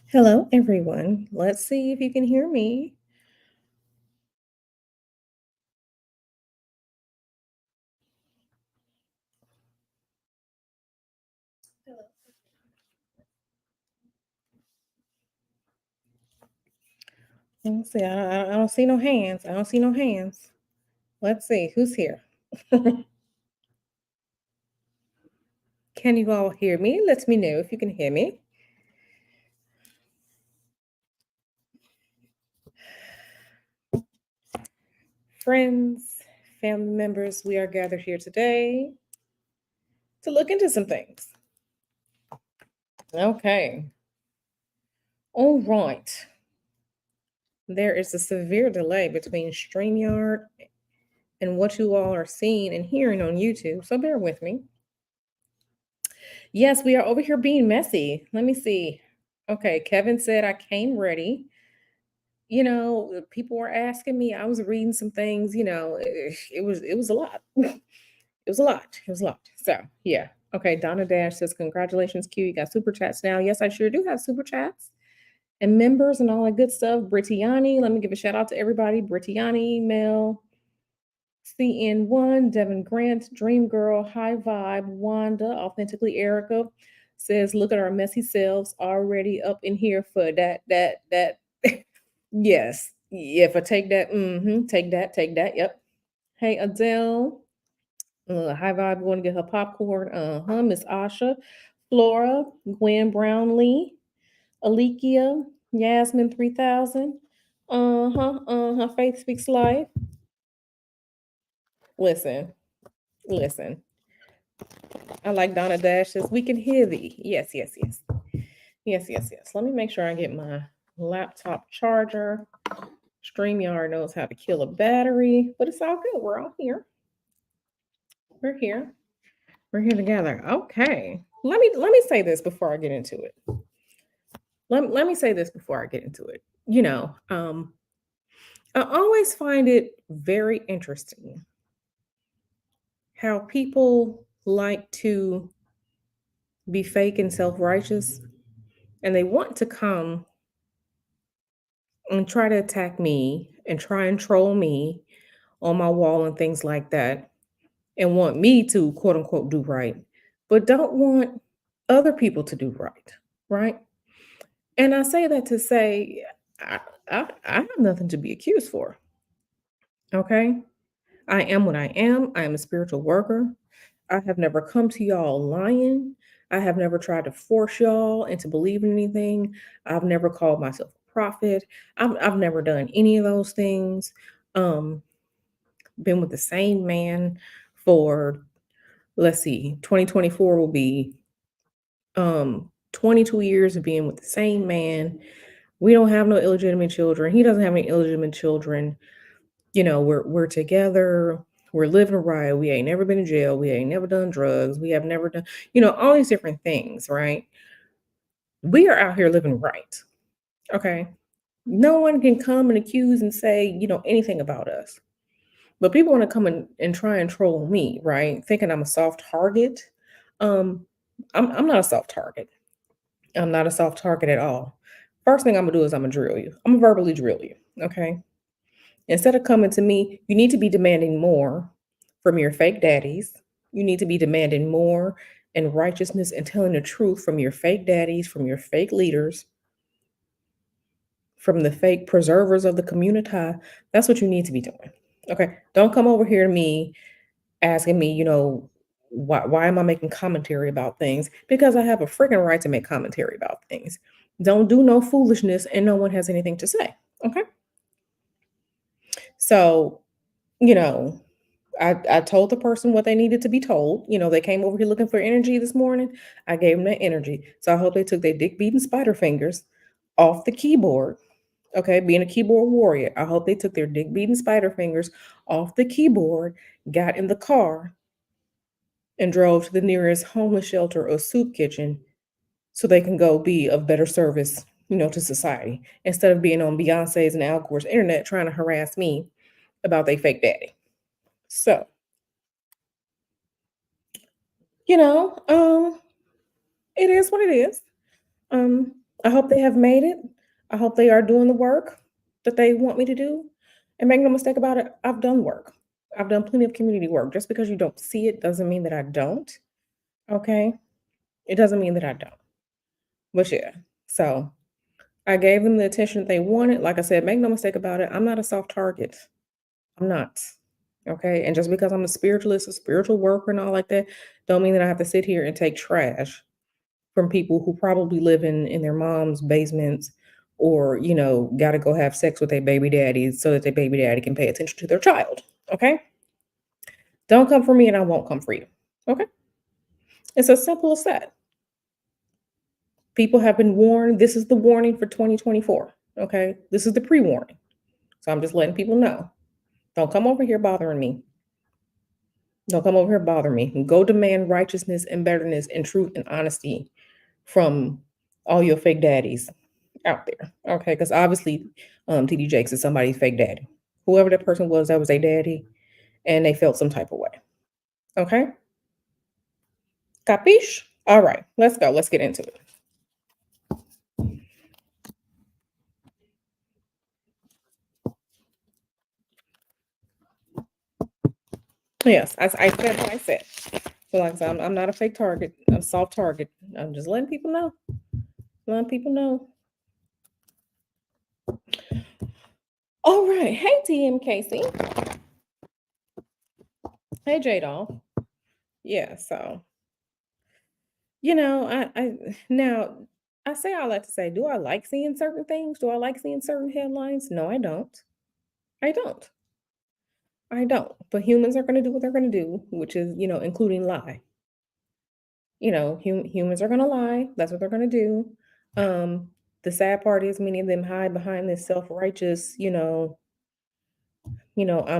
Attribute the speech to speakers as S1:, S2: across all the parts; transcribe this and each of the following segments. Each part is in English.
S1: Hello, everyone. Let's see if you can hear me. Let's see. I don't see no hands. I don't see no hands. Let's see who's here. Can you all hear me? Let me know if you can hear me. Friends, family members, we are gathered here today to look into some things. Okay. All right. There is a severe delay between StreamYard and what you all are seeing and hearing on YouTube, so bear with me. Yes, we are over here being messy. Let me see. Okay, Kevin said I came ready. People were asking me. I was reading some things. It was a lot. It was a lot. It was a lot. So yeah. Okay, Donna Dash says congratulations, Q. You got super chats now. Yes, I sure do have super chats and members and all that good stuff. Britiani, let me give a shout out to everybody. Britiani, Mel, CN1, Devin Grant, Dream Girl, High Vibe, Wanda, Authentically Erica says, look at our messy selves already up in here for that. Yes. If I take that, take that. Yep. Hey, Adele. High Vibe going to get her popcorn. Miss Asha, Flora, Gwen Brownlee, Alikia, Yasmin 3000. Faith Speaks Life. Listen, listen. I like Donna Dash says, we can hear thee. Yes, yes, yes. Yes, yes, yes. Let me make sure I get my laptop charger. StreamYard knows how to kill a battery, but it's all good. We're all here. We're here. We're here together. Okay. Let me say this before I get into it. Let me say this before I get into it. I always find it very interesting how people like to be fake and self-righteous and they want to come and try to attack me and try and troll me on my wall and things like that and want me to quote unquote do right, but don't want other people to do right. Right. And I say that to say, I, I have nothing to be accused for. Okay. I am what I am. I am a spiritual worker. I have never come to y'all lying. I have never tried to force y'all into believing anything. I've never called myself a prophet. I've never done any of those things. Um, been with the same man for, let's see, 2024 will be 22 years of being with the same man. We don't have no illegitimate children. He doesn't have any illegitimate children. We're together. We're living right. We ain't never been in jail. We ain't never done drugs. We have never done, all these different things, right? We are out here living right. Okay. No one can come and accuse and say, anything about us. But people want to come and try and troll me, right? Thinking I'm a soft target. Um, I'm not a soft target. I'm not a soft target at all. First thing I'm gonna do is I'm gonna drill you. I'm gonna verbally drill you. Okay. Instead of coming to me, you need to be demanding more from your fake daddies. You need to be demanding more and righteousness and telling the truth from your fake daddies, from your fake leaders, from the fake preservers of the community. That's what you need to be doing. Okay. Don't come over here to me asking me, why am I making commentary about things? Because I have a freaking right to make commentary about things. Don't do no foolishness and no one has anything to say. Okay. So, you know, I told the person what they needed to be told. They came over here looking for energy this morning. I gave them that energy. So I hope they took their dick beating spider fingers off the keyboard. Okay, being a keyboard warrior, I hope they took their dick beating spider fingers off the keyboard, got in the car, and drove to the nearest homeless shelter or soup kitchen so they can go be of better service, to society instead of being on Beyonce's and Al Gore's internet trying to harass me about they fake daddy. So, you know, um, it is what it is. Um, I hope they have made it. I hope they are doing the work that they want me to do. And make no mistake about it, I've done work. I've done plenty of community work. Just because you don't see it doesn't mean that I don't. Okay. It doesn't mean that I don't. But yeah. So I gave them the attention that they wanted. Like I said, make no mistake about it. I'm not a soft target. I'm not. Okay. And just because I'm a spiritualist, a spiritual worker, and all like that, don't mean that I have to sit here and take trash from people who probably live in their mom's basements or, got to go have sex with their baby daddies so that their baby daddy can pay attention to their child. Okay. Don't come for me and I won't come for you. Okay. It's as simple as that. People have been warned. This is the warning for 2024. Okay. This is the pre warning. So I'm just letting people know. Don't come over here bothering me. Don't come over here bother me. Go demand righteousness and betterness and truth and honesty from all your fake daddies out there. Okay. Because obviously, TD Jakes is somebody's fake daddy. Whoever that person was, that was a daddy, and they felt some type of way. Okay. Capiche? All right. Let's go. Let's get into it. Yes, I said what I said. So, like I said, I'm not a fake target. I'm a soft target. I'm just letting people know. Letting people know. All right. Hey, TM Casey. Hey, J Doll. Yeah. So, now I say all that to say, do I like seeing certain things? Do I like seeing certain headlines? No, I don't. I don't. I don't. But humans are going to do what they're going to do, which is, including lie. Humans are going to lie. That's what they're going to do. Um, the sad part is many of them hide behind this self-righteous, I'm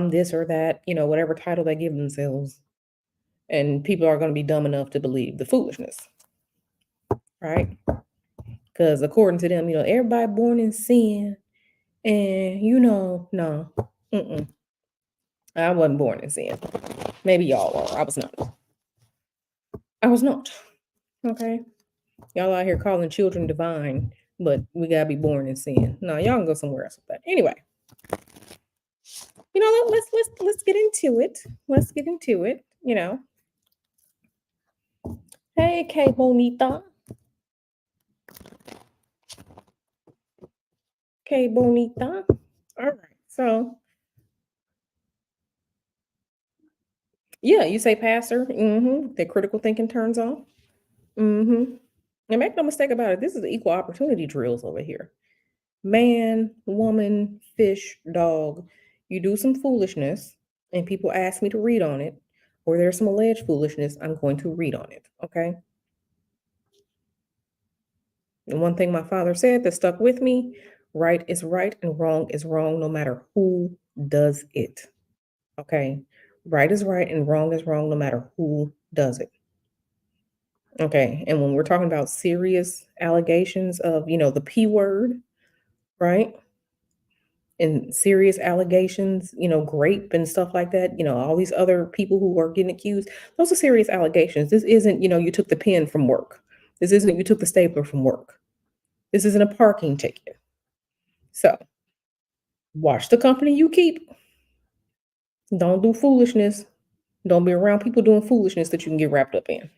S1: this or that, whatever title they give themselves. And people are going to be dumb enough to believe the foolishness, right? Because according to them, everybody born in sin. And, no, mm-mm. I wasn't born in sin. Maybe y'all are. I was not. I was not. Okay. Y'all out here calling children divine, but we gotta be born in sin. No, y'all can go somewhere else with that. Anyway, let's get into it. Let's get into it. Hey, K Bonita. K Bonita. All right. So yeah, you say pastor. Mm-hmm. That critical thinking turns on. Mm-hmm. And make no mistake about it, this is equal opportunity drills over here. Man, woman, fish, dog. You do some foolishness, and people ask me to read on it, or there's some alleged foolishness, I'm going to read on it. Okay. And one thing my father said that stuck with me: right is right and wrong is wrong, no matter who does it. Okay. Right is right and wrong is wrong, no matter who does it. Okay. And when we're talking about serious allegations of, the P word, right? And serious allegations, grape and stuff like that, all these other people who are getting accused, those are serious allegations. This isn't, you took the pen from work. This isn't you took the stapler from work. This isn't a parking ticket. So watch the company you keep. Don't do foolishness. Don't be around people doing foolishness that you can get wrapped up in.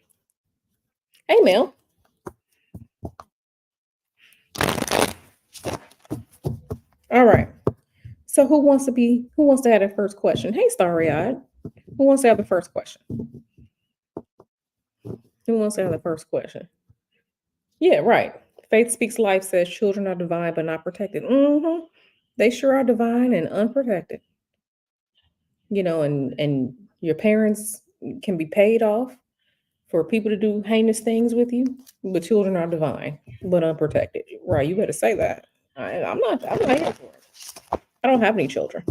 S1: Hey, Mel. All right. So who wants to have the first question? Hey, Starry Eyed. Who wants to have the first question? Who wants to have the first question? Yeah, right. Faith Speaks Life says children are divine but not protected. They sure are divine and unprotected. And your parents can be paid off for people to do heinous things with you, but children are divine but unprotected. Right? You better say that. I'm not here for it. I don't have any children.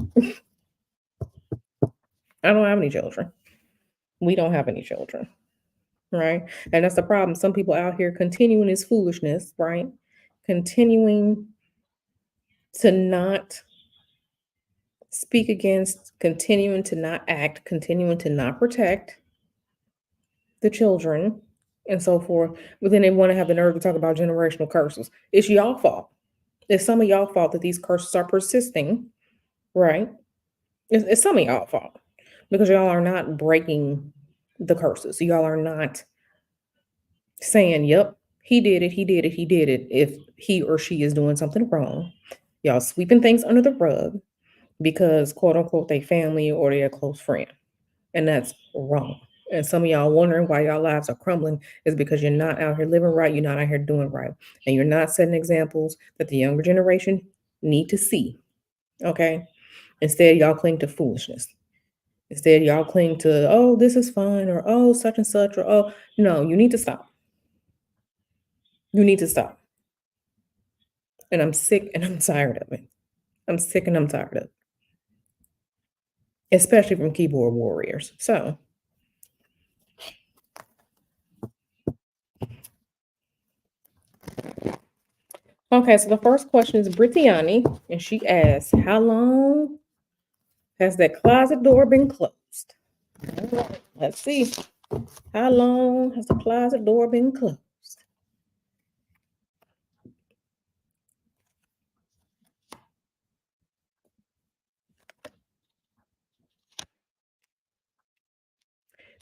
S1: I don't have any children. We don't have any children. Right? And that's the problem. Some people out here continuing this foolishness, right? Continuing to not speak against, continuing to not act, continuing to not protect the children, and so forth. But then they want to have the nerve to talk about generational curses. It's y'all fault. It's some of y'all fault that these curses are persisting, right? It's some of y'all fault because y'all are not breaking the curses. Y'all are not saying, "Yep, he did it. He did it. He did it." If he or she is doing something wrong, y'all sweeping things under the rug because quote unquote they family or they're a close friend. And that's wrong. And some of y'all wondering why y'all lives are crumbling is because you're not out here living right, you're not out here doing right, and you're not setting examples that the younger generation need to see. Okay. Instead, y'all cling to foolishness. Instead, y'all cling to, oh, this is fun, or oh, such and such, or oh, no, you need to stop. You need to stop. And I'm sick and I'm tired of it. I'm sick and I'm tired of it, especially from keyboard warriors. So, okay, so the first question is Brittany, and she asks, how long has that closet door been closed? All right, let's see. How long has the closet door been closed?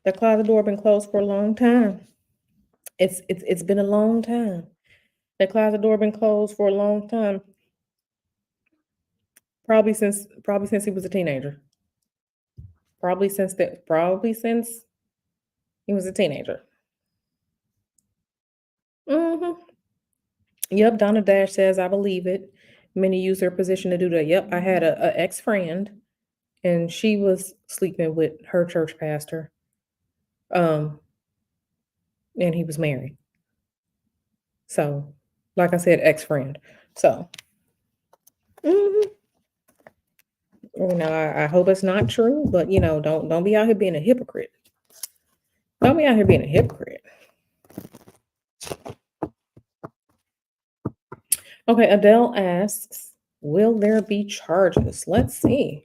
S1: The closet door been closed for a long time. It's been a long time. The closet door been closed for a long time. Probably since he was a teenager. Probably since he was a teenager. Mm-hmm. Yep, Donna Dash says I believe it. Many use their position to do that. Yep, I had a ex friend and she was sleeping with her church pastor. Um, and he was married. So, like I said, ex friend. So, mhm. I hope it's not true, but don't be out here being a hypocrite. Don't be out here being a hypocrite. Okay, Adele asks, will there be charges? Let's see.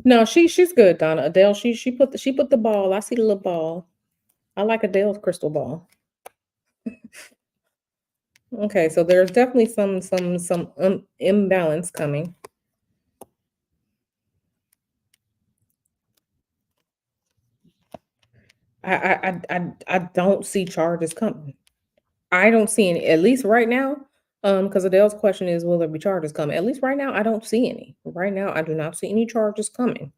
S1: No, she's good, Donna. Adele, she put the ball. I see the little ball. I like Adele's crystal ball. Okay, so there's definitely some imbalance coming. I don't see charges coming. I don't see any, at least right now. Because Adele's question is, will there be charges coming? At least right now, I don't see any. Right now, I do not see any charges coming.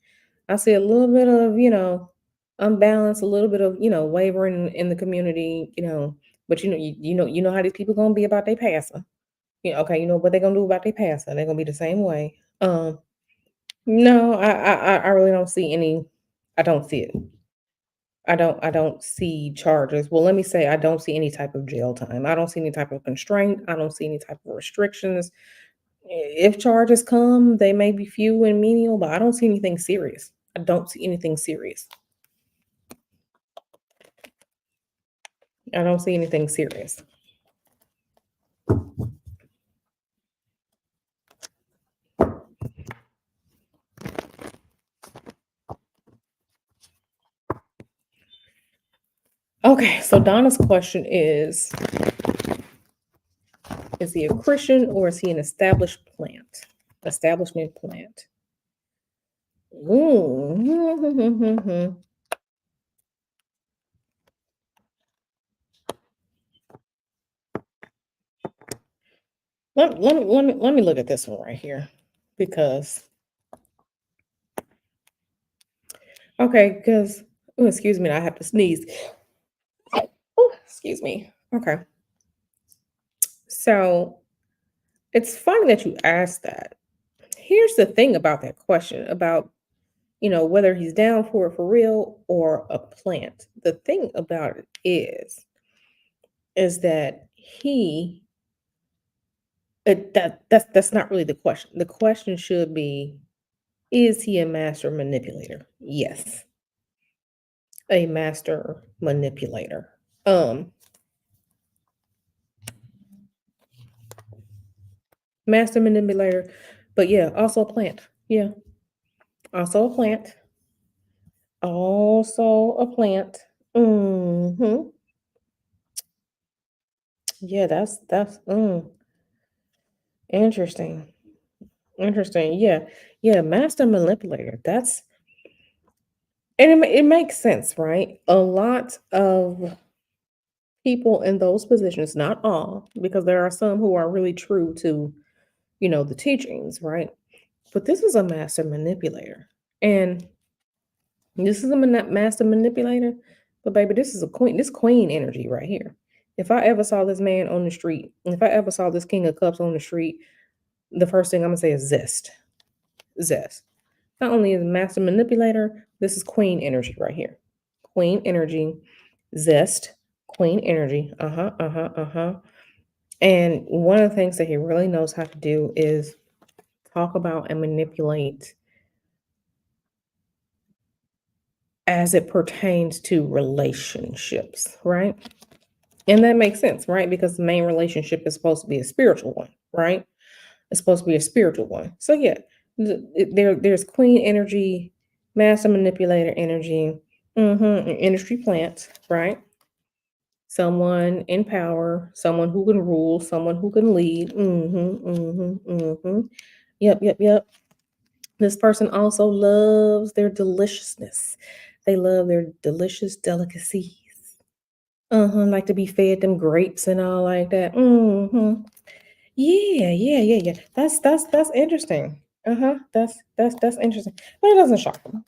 S1: I see a little bit of, unbalance, a little bit of, wavering in the community, but you know how these people gonna be about their pastor. Okay, you know what they're gonna do about their pastor. They're gonna be the same way. No, I really don't see any. I don't see it. I don't see charges. Well, let me say I don't see any type of jail time. I don't see any type of constraint. I don't see any type of restrictions. If charges come, they may be few and menial, but I don't see anything serious. I don't see anything serious. I don't see anything serious. Okay, so Donna's question is he a Christian or is he an establishment plant? Ooh. Let me look at this one right here because because excuse me, I have to sneeze. Oh, excuse me. Okay. So it's funny that you asked that. Here's the thing about that question about, whether he's down for it for real or a plant. The thing about it is that that's not really the question. The question should be, is he a master manipulator? Yes, a master manipulator. Um, Master manipulator, but yeah, also a plant. Yeah. Also a plant. Also a plant. Mhm. Yeah, that's interesting. Interesting. Yeah. Yeah, master manipulator. That's and it makes sense, right? A lot of people in those positions, not all, because there are some who are really true to, the teachings, right? But this is a master manipulator. And this is a master manipulator, but baby, this is a queen. This queen energy right here. If I ever saw this man on the street, if I ever saw this king of cups on the street, the first thing I'm gonna say is zest, zest. Not only is master manipulator, this is queen energy right here. Queen energy, zest, queen energy. Uh huh. Uh huh. Uh huh. And one of the things that he really knows how to do is talk about and manipulate as it pertains to relationships, right? And that makes sense, right? Because the main relationship is supposed to be a spiritual one, right? It's supposed to be a spiritual one. So yeah, there's queen energy, master manipulator energy, industry plant, right? Someone in power, someone who can rule, someone who can lead. Yep, yep, yep. This person also loves their deliciousness. They love their delicious delicacies. Like to be fed them grapes and all like that. Yeah, yeah, yeah, yeah. That's interesting. That's interesting. But it doesn't shock me.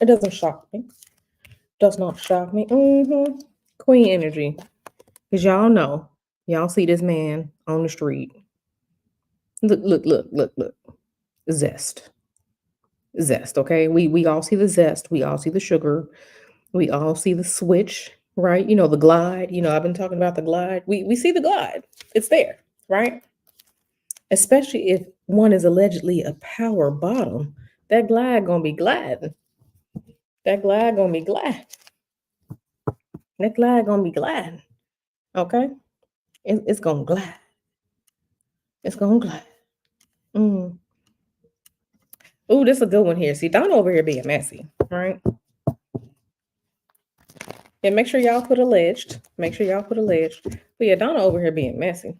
S1: It doesn't shock me. Does not shock me. Queen energy. Cause y'all know. Y'all see this man on the street. Look, look, look, look, look. Zest. Zest, okay? We all see the zest. We all see the sugar. We all see the switch, right? The glide. I've been talking about the glide. We see the glide. It's there, right? Especially if one is allegedly a power bottom. That glide gonna be gliding. That glide gonna be gliding. That glide gonna be gliding. Okay? It's gonna glide. It's gonna glide. Mm. Ooh, this is a good one here. See, Don over here being messy, right? Yeah, make sure y'all put alleged. Make sure y'all put alleged. But yeah, Donna over here being messy.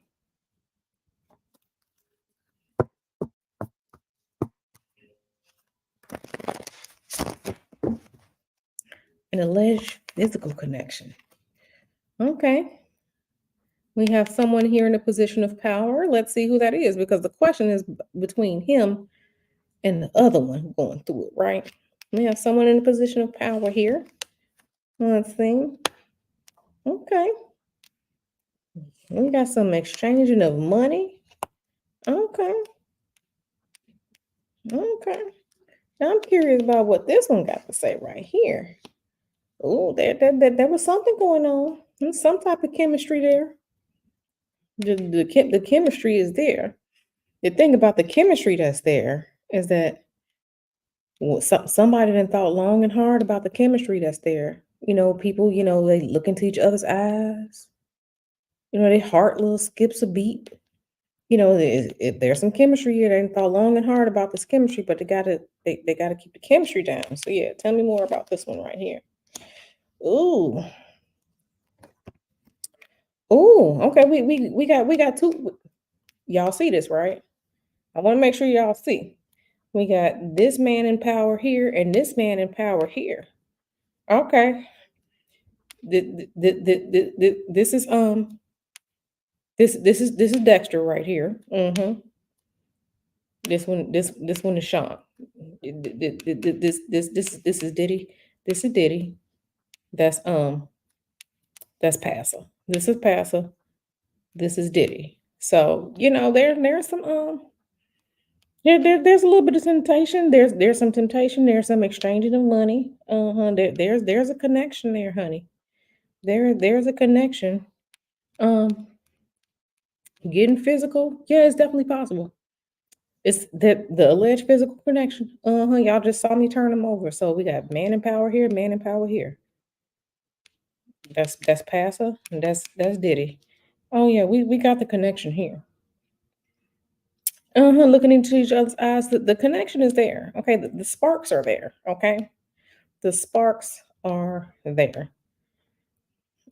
S1: An alleged physical connection. Okay. We have someone here in a position of power. Let's see who that is because the question is between him and the other one going through it, right? We have someone in a position of power here. Let's see. Okay. We got some exchanging of money. Okay. Okay. Now I'm curious about what this one got to say right here. Oh, there was something going on. There's some type of chemistry there. The chemistry is there. The thing about the chemistry that's there is that somebody done thought long and hard about the chemistry that's there. People, they look into each other's eyes. Their heart little skips a beat. There's some chemistry here. They done thought long and hard about this chemistry, but they gotta keep the chemistry down. So yeah, tell me more about this one right here. Ooh. Ooh, okay. We got two. Y'all see this, right? I want to make sure y'all see. We got this man in power here and this man in power here. Okay. This is this is Dexter right here. This one is Sean. This is Diddy. This is Diddy. That's that's Passa. This is Passa. This is Diddy. So there's some there's a little bit of temptation. There's some temptation. There's some exchanging of money. There's a connection there, honey. There's a connection. Um, Getting physical, yeah, it's definitely possible. It's that the alleged physical connection. Y'all just saw me turn them over. So we got man in power here, man in power here. That's Passa, and that's Diddy. Oh yeah, we got the connection here. Looking into each other's eyes, the connection is there. Okay, the sparks are there. Okay, the sparks are there,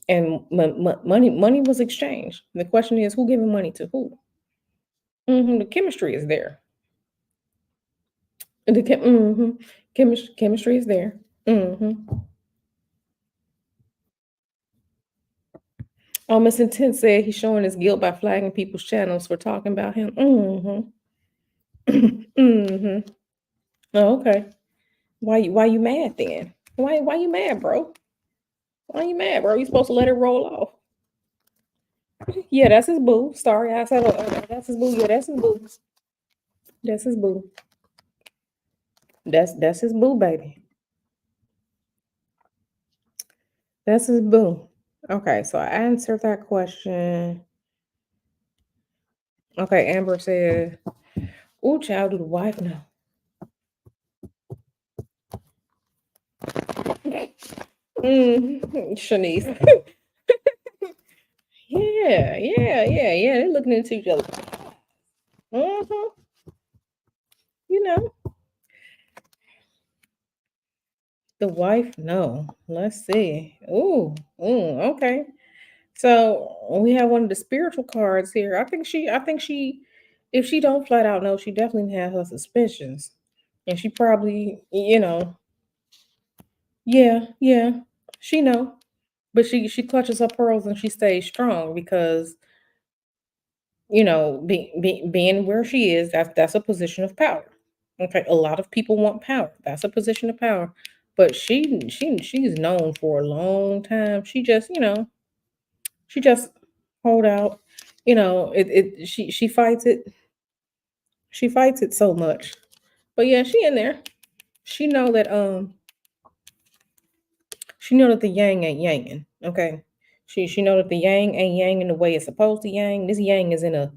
S1: and money was exchanged. The question is, who giving money to who? The chemistry is there. Chemistry is there. hmm Miss Intense said he's showing his guilt by flagging people's channels for talking about him. hmm Oh, okay. Why you mad then? Why you mad, bro? Why you mad, bro? You supposed to let it roll off. Yeah, that's his boo. Sorry, I said that's his boo. Yeah, that's his boo. That's his boo. That's his boo, baby. That's his boo. Okay, so I answered that question. Okay, Amber said, "Ooh, child, do the wife know?" Shanice. Yeah. They're looking into each other. hmm You know, the wife. No. Let's see. Okay. So we have one of the spiritual cards here. I think she, if she don't flat out know, she definitely has her suspicions, and she probably, yeah, she know, but she clutches her pearls and she stays strong because being where she is, that's a position of power. Okay, a lot of people want power. That's a position of power, but she's known for a long time. She just hold out. She fights it. She fights it so much. But yeah, she in there. She know that she know that the yang ain't yanging. Okay. She know that the yang ain't yang in the way it's supposed to yang. This yang is in a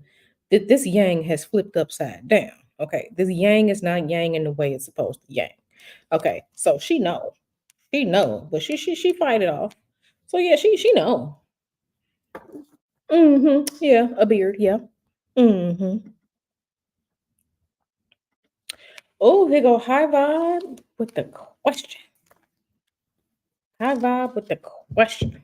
S1: this yang has flipped upside down. Okay. This yang is not yang in the way it's supposed to yang. Okay. So she know. She know. But she fight it off. So yeah, she know. Yeah, a beard, yeah. Mm-hmm. Oh, here go high vibe with the question. High vibe with the question.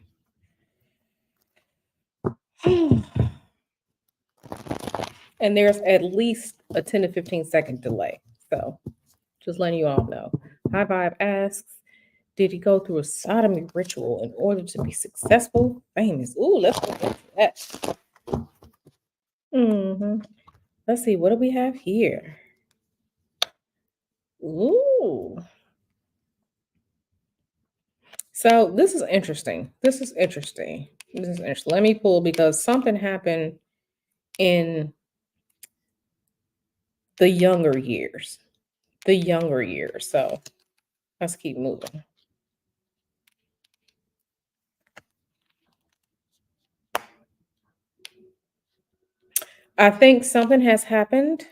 S1: And there's at least a 10 to 15-second delay. So just letting you all know. High vibe asks, did he go through a sodomy ritual in order to be successful? Famous. Ooh, let's go into that. hmm Let's see, what do we have here? Ooh. So this is interesting. This is interesting. This is interesting. Let me pull because something happened in the younger years. The younger years. So let's keep moving. I think something has happened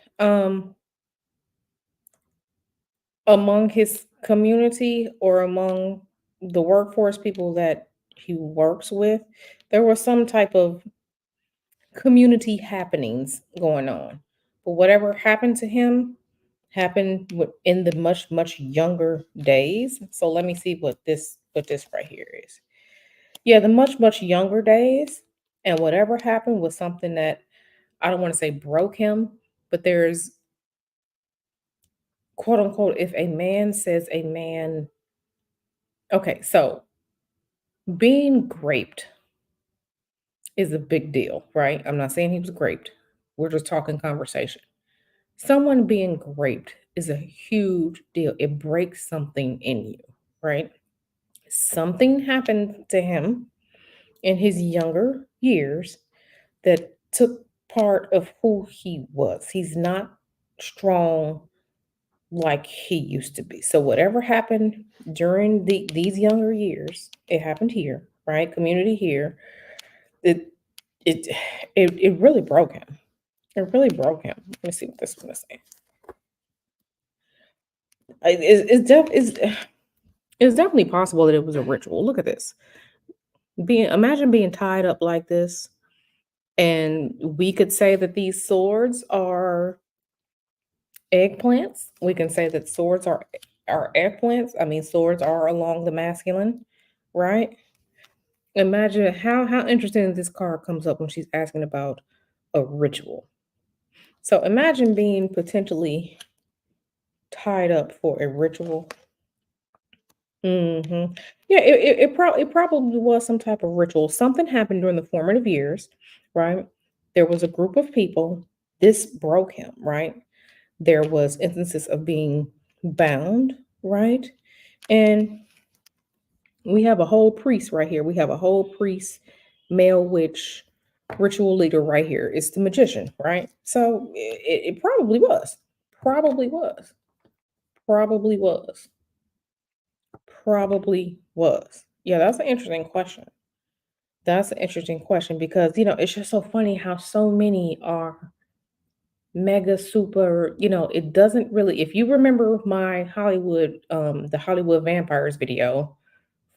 S1: among his community or among the workforce people that he works with. There was some type of community happenings going on. But whatever happened to him happened in the much younger days. So let me see what this right here is. Yeah, the much younger days, and whatever happened was something that I don't want to say broke him, but there's quote unquote, if a man says a man, okay, so being raped is a big deal, right? I'm not saying he was raped. We're just talking conversation. Someone being raped is a huge deal. It breaks something in you, right? Something happened to him in his younger years that took part of who he was. He's not strong like he used to be. So whatever happened during these younger years, it happened here, right? Community here. It it it really broke him. It really broke him. Let me see what this one is saying. It's definitely possible that it was a ritual. Look at this. Imagine being tied up like this, and we could say that these swords are eggplants. We can say that swords are eggplants. I mean, swords are along the masculine, right? Imagine how interesting this card comes up when she's asking about a ritual. So imagine being potentially tied up for a ritual. Yeah, it probably was some type of ritual. Something happened during the formative years, right? There was a group of people. This broke him, right? There was instances of being bound, right? And we have a whole priest right here. We have a whole priest, male witch, ritual leader right here. It's the magician, right? So it probably was. Probably was. Probably was. Probably was. Yeah, that's an interesting question. That's an interesting question because, it's just so funny how so many are mega super, it doesn't really, if you remember my Hollywood, the Hollywood Vampires video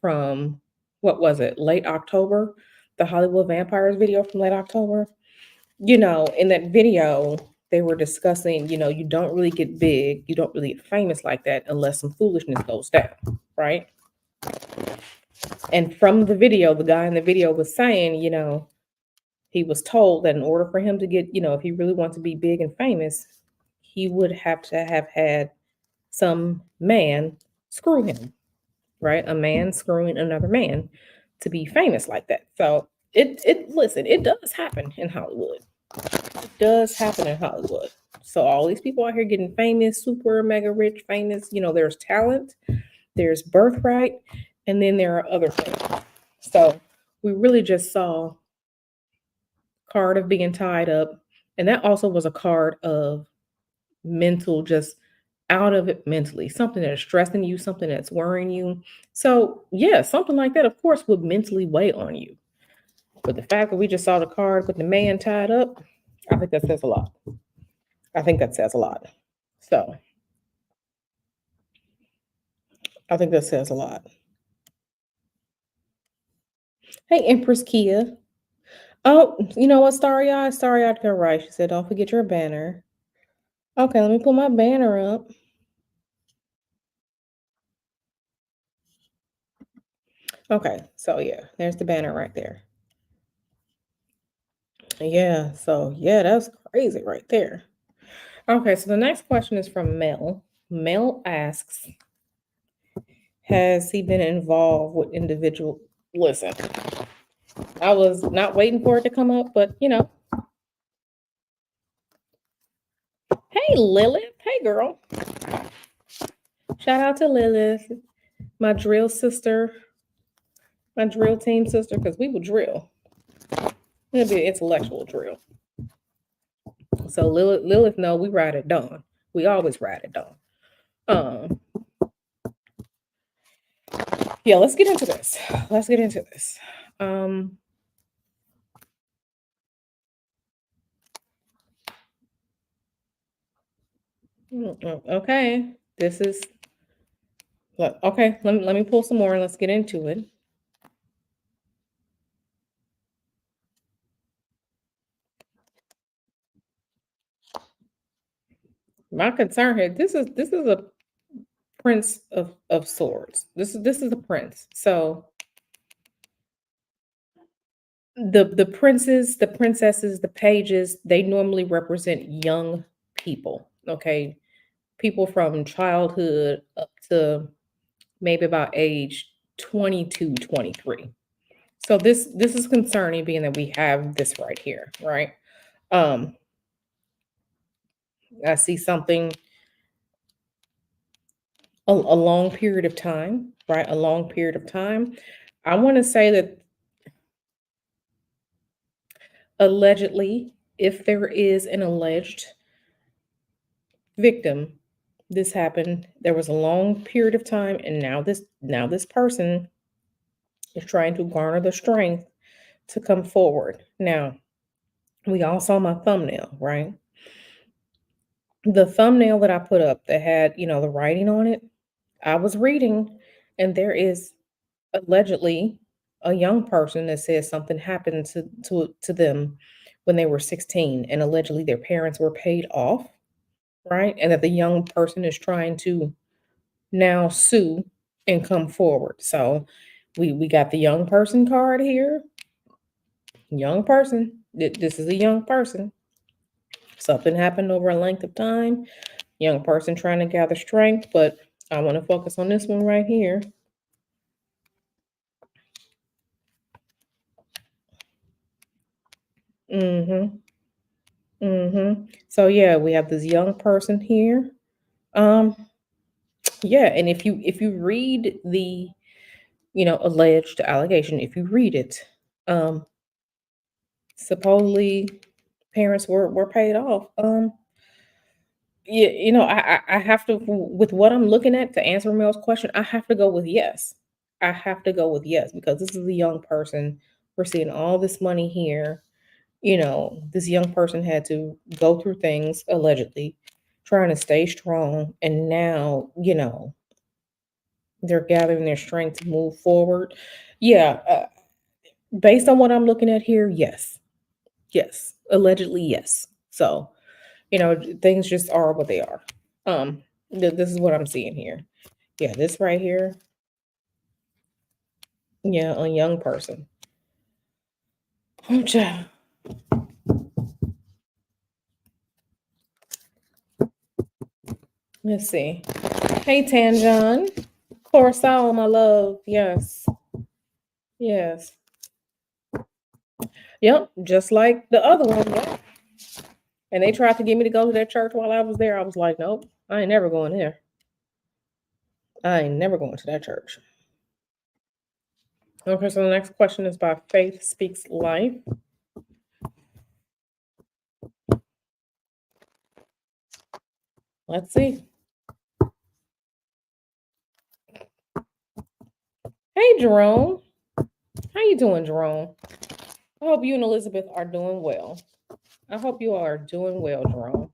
S1: from, what was it, late October? The Hollywood Vampires video from late October. In that video, they were discussing, you don't really get big, you don't really get famous like that unless some foolishness goes down, right? And from the video, the guy in the video was saying, he was told that in order for him to get, if he really wants to be big and famous, he would have to have had some man screw him, right? A man screwing another man to be famous like that. So listen, it does happen in Hollywood. It does happen in Hollywood. So all these people out here getting famous, super mega rich, famous, there's talent, there's birthright, and then there are other things. So we really just saw card of being tied up, and that also was a card of mental, just out of it mentally, something that is stressing you, something that's worrying you. So yeah, something like that, of course, would mentally weigh on you. But the fact that we just saw the card with the man tied up, I think that says a lot. I think that says a lot. So I think that says a lot. Hey, Empress Kia. Oh, you know what? Starry eyed got right. She said, don't forget your banner. Okay, let me pull my banner up. Okay, so yeah, there's the banner right there. Yeah, so yeah, that's crazy right there. Okay, so the next question is from Mel. Mel asks, has he been involved with individual? Listen, I was not waiting for it to come up, but hey Lilith, hey girl. Shout out to Lilith, my drill sister, my drill team sister, because we would drill. It'll be an intellectual drill. So Lilith, no, we ride at dawn. We always ride at dawn. Um, yeah, let's get into this. Let's get into this. Okay, this is okay. Let me pull some more and let's get into it. My concern here, this is a prince of swords. This is a prince. So the princes, the princesses, the pages, they normally represent young people. Okay, people from childhood up to maybe about age 22, 23. So this is concerning, being that we have this right here, right? Um, I see something, a long period of time, right? A long period of time. I want to say that allegedly, if there is an alleged victim, this happened. There was a long period of time, and now this person is trying to garner the strength to come forward. Now, we all saw my thumbnail, right? The thumbnail that I put up that had, the writing on it, I was reading, and there is allegedly a young person that says something happened to them when they were 16, and allegedly their parents were paid off, right? And that the young person is trying to now sue and come forward. So we got the young person card here. Young person. This is a young person. Something happened over a length of time. Young person trying to gather strength, but I want to focus on this one right here. Mm-hmm. Mm-hmm. So yeah, we have this young person here. Um, yeah, and if you read the alleged allegation, if you read it, um, supposedly parents were paid off. Yeah, I have to, with what I'm looking at, to answer Mel's question, I have to go with yes. I have to go with yes because this is a young person. We're seeing all this money here. This young person had to go through things allegedly, trying to stay strong, and now, they're gathering their strength to move forward. Yeah, based on what I'm looking at here, yes. Yes. Allegedly, yes. So, things just are what they are. This is what I'm seeing here. Yeah, this right here. Yeah, a young person. Oh, child. Let's see. Hey, Tanjon. Coruscant, my love. Yes. Yes. Yep. Just like the other one. Yep. And they tried to get me to go to that church while I was there. I was like, nope, I ain't never going there. I ain't never going to that church. Okay, so the next question is by Faith Speaks Life. Let's see. Hey, Jerome. How you doing, Jerome? I hope you and Elizabeth are doing well. I hope you are doing well, Jerome.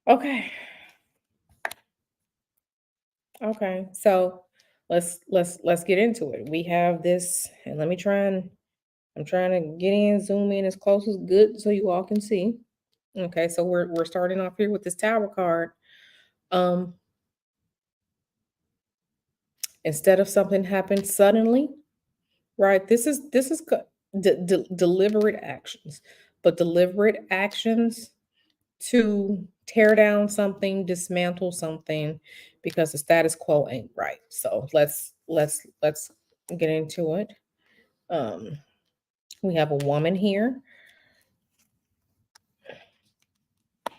S1: Okay. Okay. So let's get into it. We have this, and let me try and I'm trying to get in, zoom in as close as good so you all can see. Okay, so we're starting off here with this tower card. Um, instead of something happened suddenly, right? This is deliberate actions, but deliberate actions to tear down something, dismantle something, because the status quo ain't right. So let's get into it. Um, we have a woman here.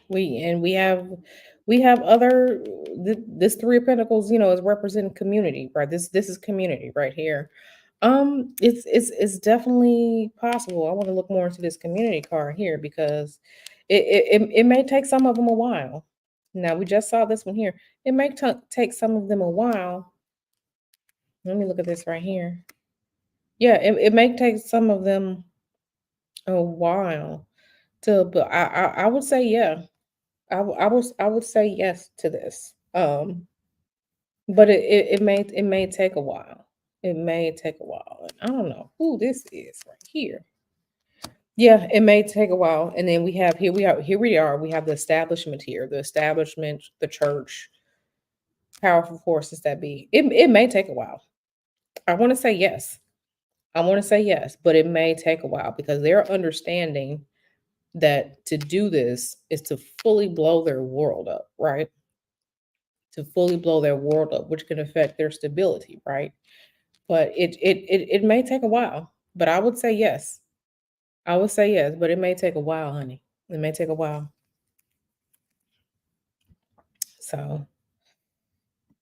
S1: We have other this three of pentacles, is representing community, right? This is community right here. It's definitely possible. I want to look more into this community card here because it may take some of them a while. Now we just saw this one here. It may take some of them a while. Let me look at this right here. Yeah, it may take some of them a while but I would say yeah. I would say yes to this. But it may take a while. It may take a while. And I don't know who this is right here. Yeah, it may take a while. And then here we are. We have the establishment here, the establishment, the church, powerful forces that be. It may take a while. I want to say yes. I want to say yes, but it may take a while because they're understanding that to do this is to fully blow their world up, right? To fully blow their world up, which can affect their stability, right? But it may take a while. But I would say yes. I would say yes, but it may take a while, honey. It may take a while. So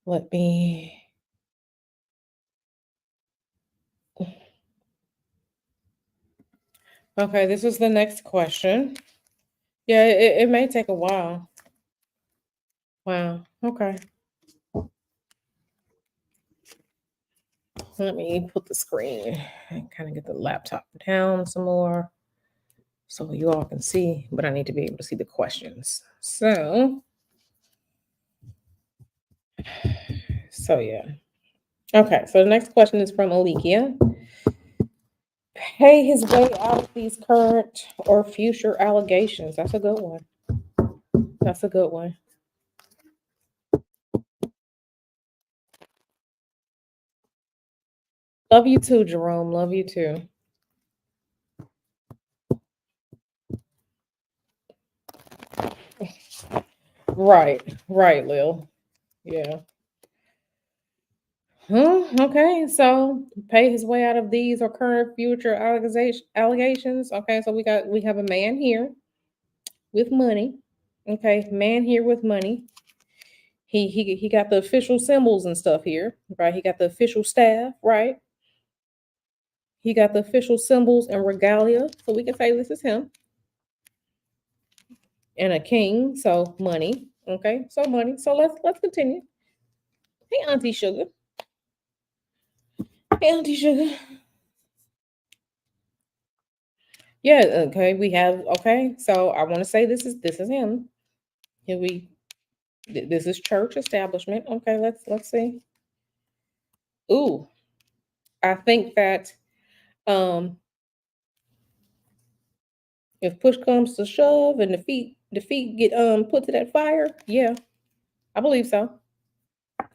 S1: let me. Okay, this is the next question. Yeah, it may take a while. Wow. Okay. Let me put the screen and kind of get the laptop down some more so you all can see, but I need to be able to see the questions. So yeah. Okay, so the next question is from Alikia. pay his way out of these current or future allegations. That's a good one. That's a good one. Love you too, Jerome. Love you too. Right, right, Lil. Yeah. Huh? Okay, so pay his way out of these or current future allegations. Okay, so we have a man here with money. Okay, man here with money. He got the official symbols and stuff here, right? He got the official staff, right? He got the official symbols and regalia, so we can say this is him. And a king, so money. Okay, so money. So let's continue. Hey, Auntie Sugar. Hey, Auntie Sugar. Yeah. Okay, we have. Okay, so I want to say this is him. Here we. This is church establishment. Okay, let's see. Ooh, I think that um if push comes to shove and the feet get put to that fire, yeah, I believe so.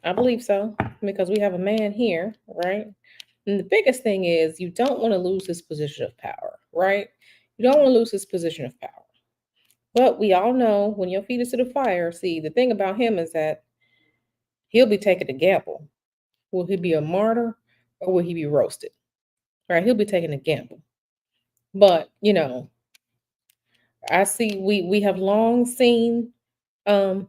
S1: I believe so because we have a man here, right? And the biggest thing is you don't want to lose this position of power, right? You don't want to lose this position of power. But we all know when your feet is to the fire, see, the thing about him is that he'll be taking a gamble. Will he be a martyr or will he be roasted? Right? He'll be taking a gamble. But, I see we have long seen um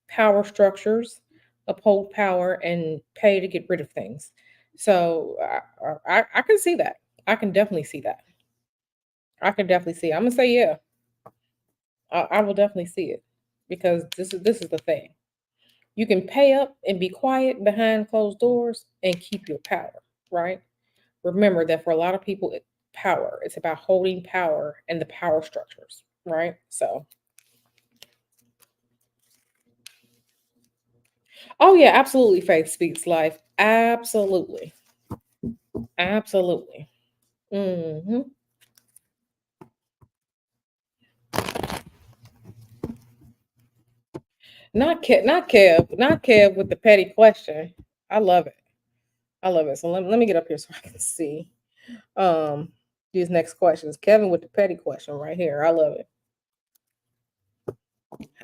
S1: power structures uphold power and pay to get rid of things. So I can see that. I can definitely see that. I can definitely see. I'm gonna say yeah. I will definitely see it because this is the thing. You can pay up and be quiet behind closed doors and keep your power, right? Remember that for a lot of people, power. It's about holding power and the power structures, right? So, oh yeah, absolutely. Faith speaks life. Absolutely, absolutely. Hmm. Not Kev with the petty question. I love it. I love it. So let me get up here so I can see um these next questions. Kevin with the petty question right here. I love it.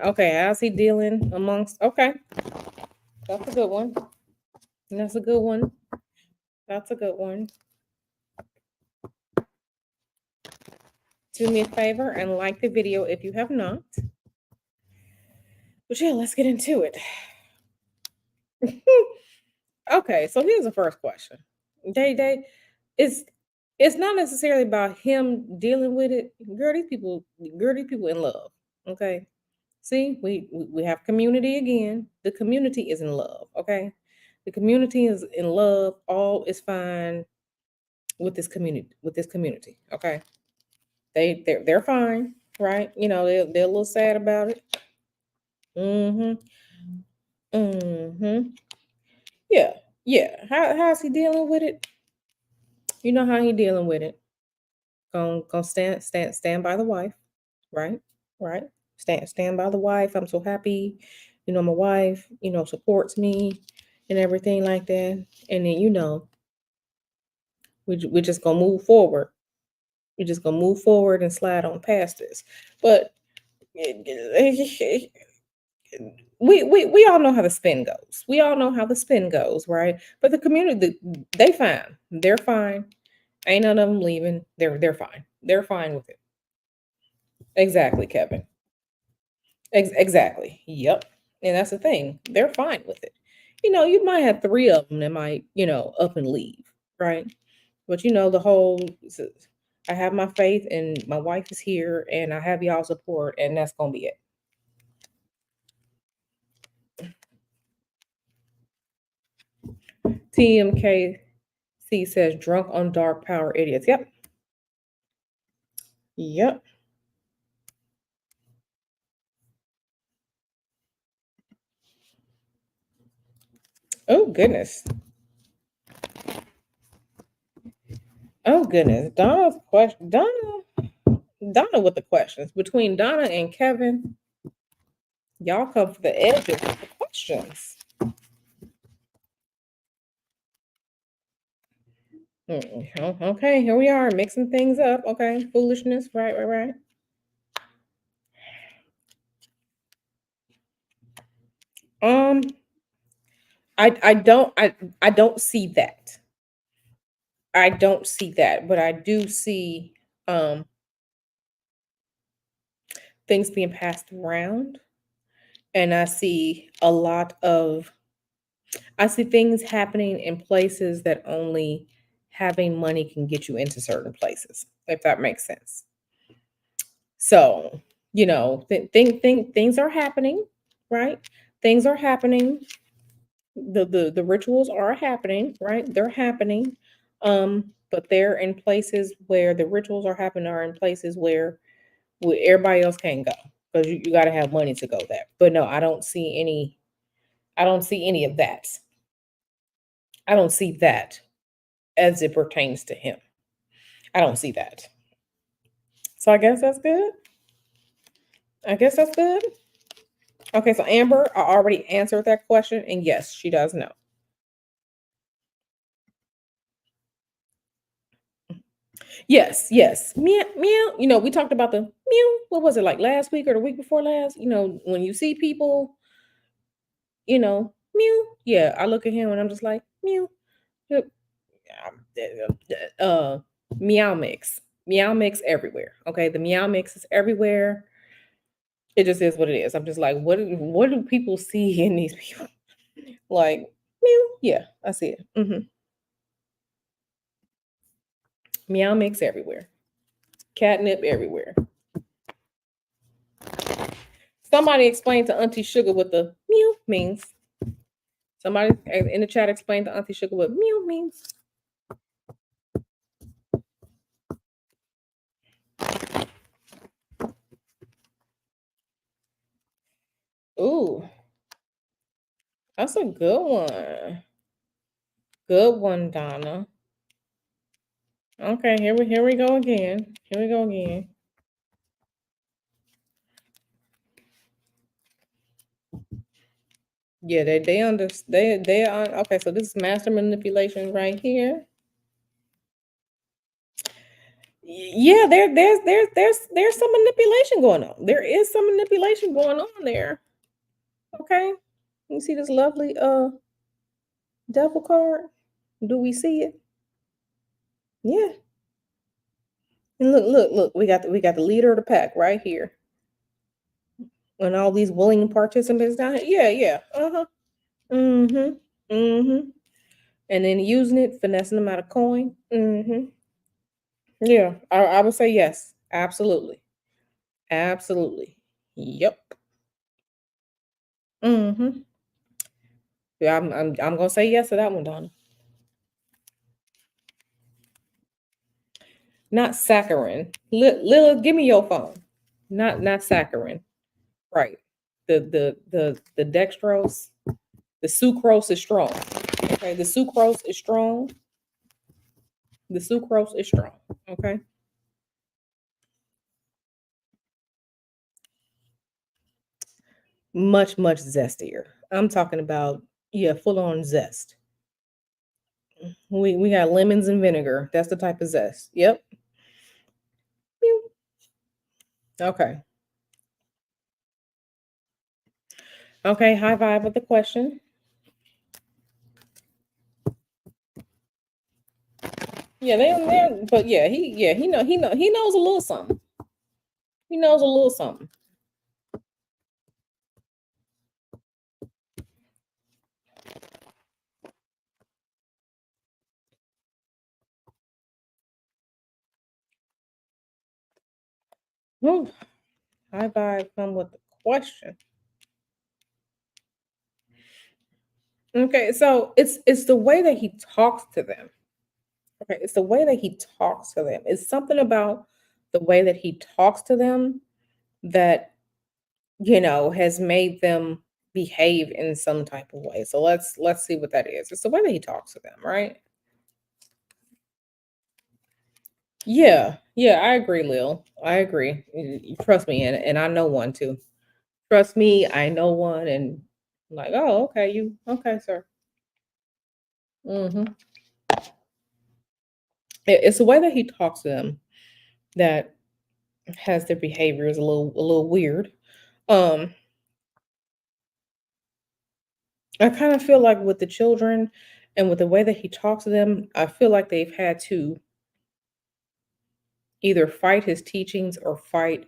S1: Okay, how's he dealing amongst? Okay, that's a good one. That's a good one. That's a good one. Do me a favor and like the video if you have not. But yeah, let's get into it. Okay, so here's the first question. Day, it's it's not necessarily about him dealing with it. Girl, these people in love. Okay. See, we have community again. The community is in love. Okay. The community is in love. All is fine with this community. With this community. Okay. They're fine, right? They're a little sad about it. Mm-hmm. Mm-hmm. Yeah. Yeah. How's he dealing with it? You know how he dealing with it. Gonna stand by the wife, right? Right. Stand by the wife. I'm so happy. My wife, supports me and everything like that. And then we're just gonna move forward. We're just gonna move forward and slide on past this. But we all know how the spin goes. We all know how the spin goes, right? But the community, they fine. They're fine. Ain't none of them leaving. They're fine. They're fine with it. Exactly, Kevin. Exactly. Yep. And that's the thing. They're fine with it. You might have three of them that might, up and leave, right? But the whole I have my faith and my wife is here and I have y'all support and that's gonna be it. TMKC says drunk on dark power idiots. Yep. Yep. Oh goodness. Oh goodness, Donna's question. Donna with the questions. Between Donna and Kevin, y'all come for the edges with the questions. Okay, here we are mixing things up. Okay, foolishness. Right. Um, I don't see that. I don't see that, but I do see um things being passed around, and I see things happening in places that only having money can get you into certain places, if that makes sense. So, things are happening, right? Things are happening. The rituals are happening, right? They're happening. But they're in places where the rituals are happening are in places where everybody else can't go because you got to have money to go there. But no, I don't see any of that. I don't see that as it pertains to him. I don't see that. So I guess that's good. I guess that's good. Okay, so Amber, I already answered that question, and yes, she does know. Yes. Meow, meow. We talked about the meow. What was it like last week or the week before last? When you see people, meow. Yeah, I look at him and I'm just like meow. Yep. Uh, meow mix. Meow mix everywhere. Okay, the meow mix is everywhere. It just is what it is. I'm just like, what do people see in these people? Like, meow. Yeah, I see it. Meow mix everywhere. Catnip everywhere. Somebody explained to Auntie Sugar what the meow means. Somebody in the chat explained to Auntie Sugar what meow means. Ooh, that's a good one. Good one, Donna. Okay, here we go again. Here we go again. Yeah, they are okay. So this is master manipulation right here. Yeah, there's some manipulation going on. There is some manipulation going on there. Okay, you see this lovely devil card? Do we see it? Yeah. And look. We got the leader of the pack right here, and all these willing participants down here. Yeah. Uh-huh. Mm-hmm. Mm-hmm. And then using it, finessing them out of coin. Mm-hmm. Yeah. I would say yes. Absolutely. Absolutely. Yep. Mm-hmm. Yeah, I'm gonna say yes to that one, Donna. Not saccharin. Lila, give me your phone. Not saccharin. Right. The dextrose, the sucrose is strong. Okay, the sucrose is strong. The sucrose is strong. Okay. Much zestier. I'm talking about, yeah, full on zest. We got lemons and vinegar. That's the type of zest. Yep. Pew. Okay. Okay. High vibe with the question. Yeah, but yeah, he knows a little something. He knows a little something. Whew. High vibe come with the question. Okay, so it's the way that he talks to them. Okay, it's the way that he talks to them. It's something about the way that he talks to them that has made them behave in some type of way. So let's see what that is. It's the way that he talks to them, right? Yeah, yeah, I agree, Lil. I agree. Trust me, and I know one too. Trust me, I know one, and like, oh, okay, you okay, sir. Hmm. It's the way that he talks to them that has their behavior is a little weird. Um, I kind of feel like with the children and with the way that he talks to them, I feel like they've had to either fight his teachings or fight,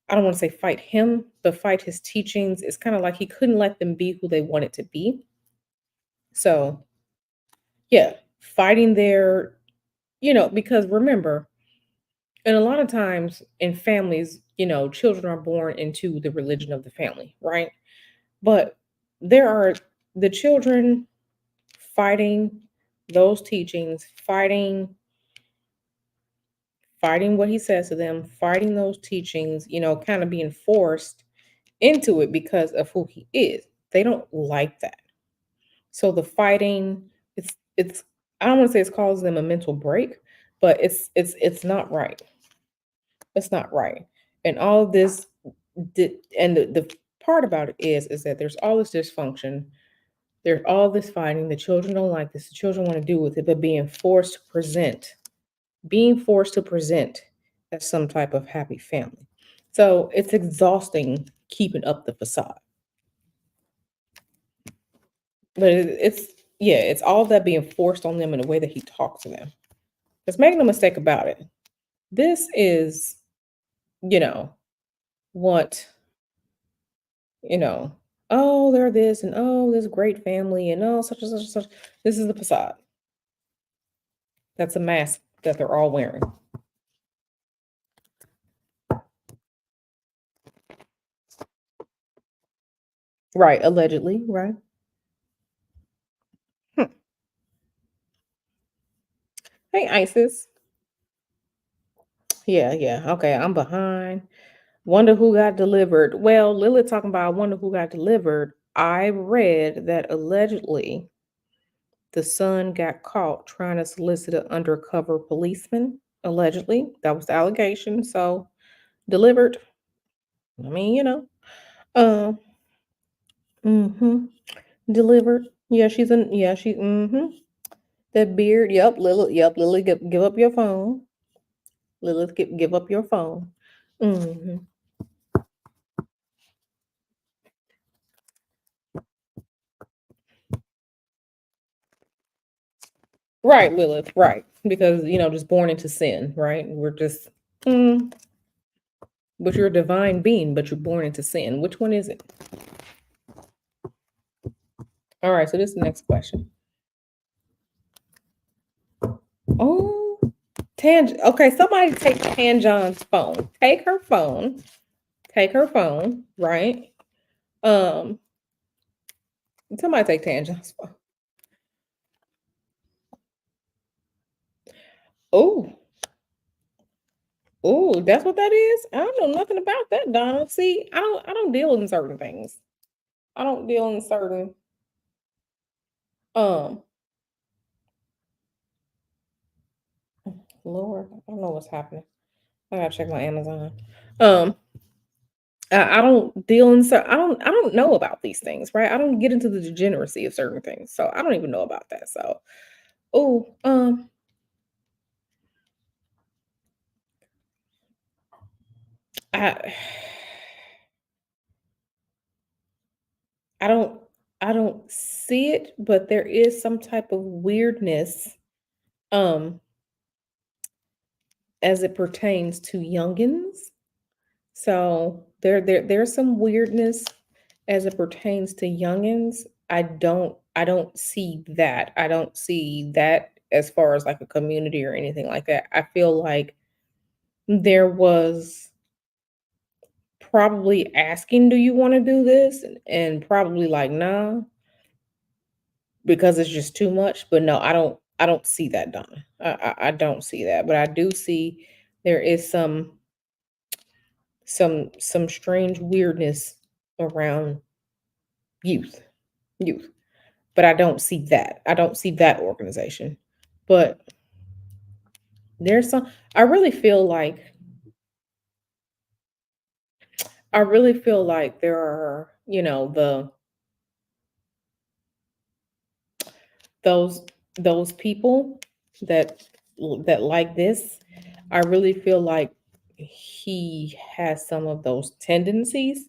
S1: I don't want to say fight him, but fight his teachings. It's kind of like he couldn't let them be who they wanted to be. So, yeah, fighting their, because remember, and a lot of times in families, children are born into the religion of the family, right? But there are the children fighting those teachings, fighting what he says to them, fighting those teachings, kind of being forced into it because of who he is. They don't like that. So the fighting, it's I don't want to say it's causing them a mental break, but it's not right. It's not right. And all of this and the part about it is that there's all this dysfunction. There's all this fighting. The children don't like this. The children want to do with it, but being forced to present as some type of happy family. So it's exhausting keeping up the facade. But yeah, it's all that being forced on them in the way that he talks to them. Let's make no mistake about it. This is, you know, what, you know, oh, they're this and oh, this great family and oh, such and such and such. This is the facade. That's a mask that they're all wearing. Right, allegedly, right? Hmm. Hey, Isis. Yeah, yeah. Okay, I'm behind. Wonder who got delivered. Well, Lily talking about I wonder who got delivered. I read that allegedly the son got caught trying to solicit an undercover policeman. Allegedly, that was the allegation. So delivered. I mean, uh, mm-hmm, delivered. Yeah, she's in. Yeah, she. Mm-hmm. That beard. Yep, Lily. Yep, Lily. Give up your phone. Lilith, give up your phone. Hmm. Right, Lilith. Right, because just born into sin. Right, we're just. Mm, but you're a divine being, but you're born into sin. Which one is it? All right. So this is the next question. Oh, Okay, somebody take Tanjon's phone. Take her phone. Take her phone. Right. Um. Somebody take Tanjon's phone. Oh. Oh, that's what that is. I don't know nothing about that, Donna. See, I don't deal in certain things. I don't deal in certain um Lord, I don't know what's happening. I gotta check my Amazon. Um I don't deal in I don't know about these things, right? I don't get into the degeneracy of certain things. So I don't even know about that. So oh, I I don't I don't see it, but there is some type of weirdness um as it pertains to youngins. So there's some weirdness as it pertains to youngins. I don't see that. I don't see that as far as like a community or anything like that. I feel like there was probably asking, do you want to do this? And probably like, nah, because it's just too much. But no, I don't see that, Donna. I don't see that. But I do see there is some strange weirdness around youth. Youth. But I don't see that. I don't see that organization. But There's some I really feel like there are, those those people that that like this. I really feel like he has some of those tendencies,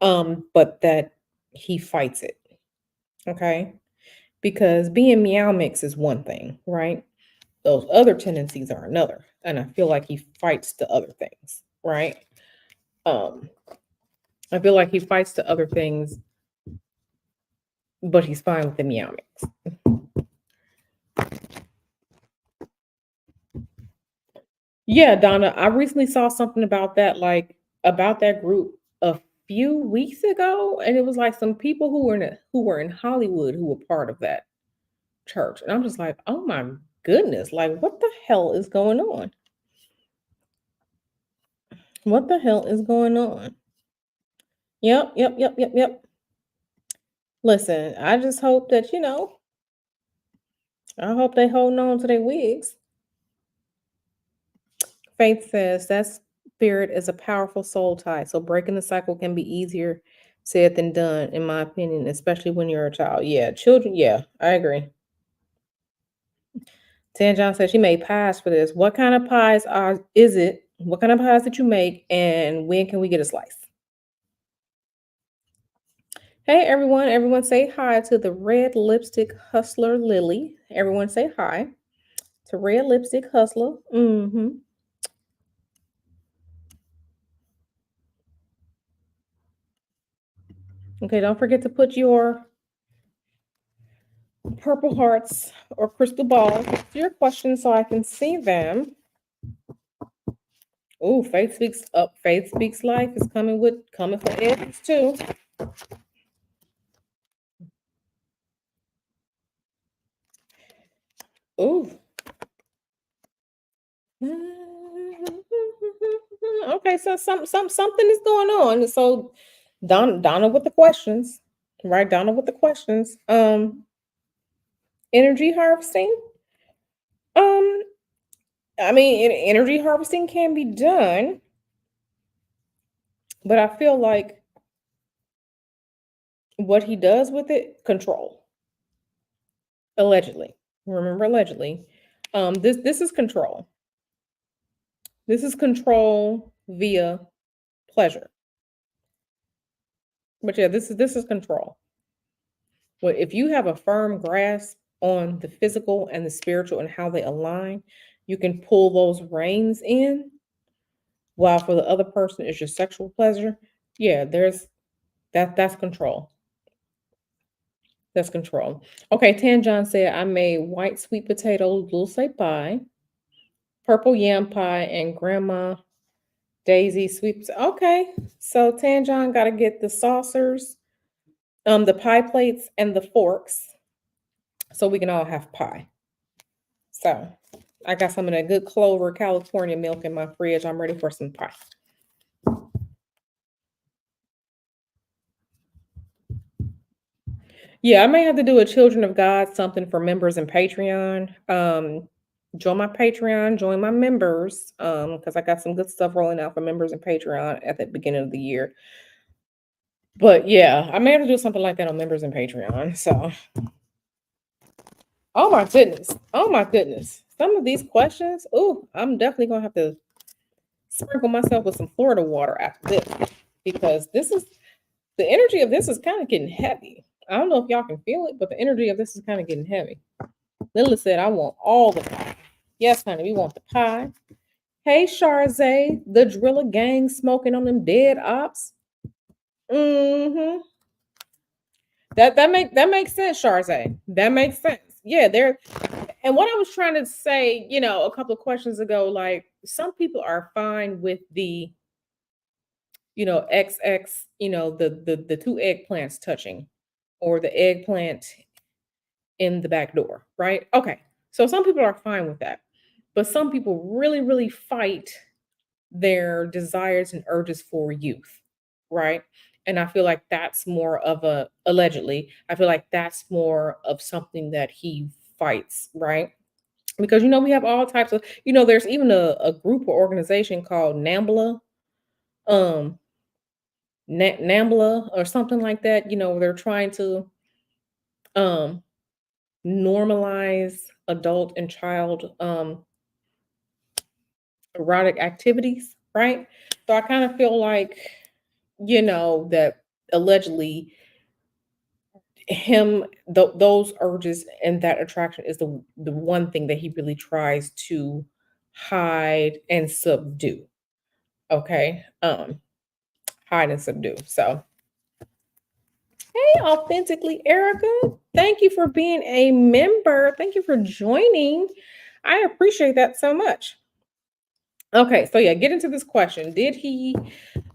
S1: but that he fights it. Okay. Because being meow mix is one thing, right? Those other tendencies are another. And I feel like he fights the other things, right? Um, I feel like he fights the other things, but he's fine with the meow mix. Yeah, Donna, I recently saw something about that, like about that group a few weeks ago, and it was like some people who were in Hollywood who were part of that church. And I'm just like, oh my goodness, like what the hell is going on? What the hell is going on? Yep, yep, yep, yep, yep. Listen, I just hope that, I hope they holding on to their wigs. Faith says that spirit is a powerful soul tie. So breaking the cycle can be easier said than done, in my opinion, especially when you're a child. Yeah, children, yeah, I agree. Tan John says she made pies for this. What kind of pies is it? What kind of pies did you make? And when can we get a slice? Hey everyone, everyone say hi to the red lipstick hustler Lily. Everyone say hi to red lipstick hustler. Okay, don't forget to put your purple hearts or crystal balls to your questions so I can see them. Oh, Faith Speaks Up. Faith Speaks Life is coming for Edwards too. Ooh. Okay, so something is going on. So Donna with the questions. Right, Donna with the questions. Energy harvesting. Um, I mean, energy harvesting can be done, but I feel like what he does with it, control. Allegedly. Remember, allegedly. This is control. This is control via pleasure. But yeah, this is control. Well, if you have a firm grasp on the physical and the spiritual and how they align, you can pull those reins in. While for the other person it's just sexual pleasure. Yeah, that's control. That's control. Okay, Tan John said I made white sweet potato dulce pie, purple yam pie, and grandma Daisy sweet. Okay, so Tan John got to get the saucers, the pie plates, and the forks, so we can all have pie. So I got some of that good Clover California milk in my fridge. I'm ready for some pie. Yeah, I may have to do a Children of God something for members in Patreon. Join my Patreon, join my members, because I got some good stuff rolling out for members in Patreon at the beginning of the year. But yeah, I may have to do something like that on members in Patreon. So, oh my goodness, oh my goodness, some of these questions. Oh, I'm definitely gonna have to sprinkle myself with some Florida water after this because this is the energy of this is kind of getting heavy. I don't know if y'all can feel it, but the energy of this is kind of getting heavy. Lila said, I want all the pie. Yes, honey, we want the pie. Hey, Charze, the driller gang smoking on them dead ops. Mm-hmm. That makes sense, Charze. That makes sense. Yeah, there. And what I was trying to say, a couple of questions ago, like some people are fine with the, XX, the two eggplants touching, or the eggplant in the back door, right? Okay. So some people are fine with that. But some people really, really fight their desires and urges for youth, right? And I feel like that's more of allegedly, I feel like that's more of something that he fights, right? because we have all types of, there's even a group or organization called NAMBLA, um, NAMBLA or something like that. They're trying to um normalize adult and child erotic activities, right? So I kind of feel like, that allegedly those urges and that attraction is the one thing that he really tries to hide and subdue. Okay. Hide and subdue. So hey, authentically Erica, thank you for being a member. Thank you for joining. I appreciate that so much. Okay, so yeah, get into this question. Did he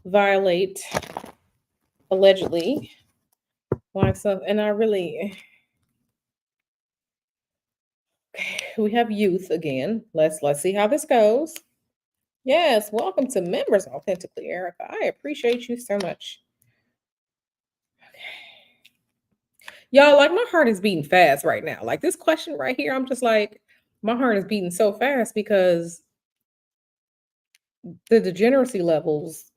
S1: violate allegedly like stuff? And I really we have youth again. Let's see how this goes. Yes, welcome to members authentically, Erica. I appreciate you so much. Y'all, like my heart is beating fast right now. Like this question right here, I'm just like, my heart is beating so fast because the degeneracy levels,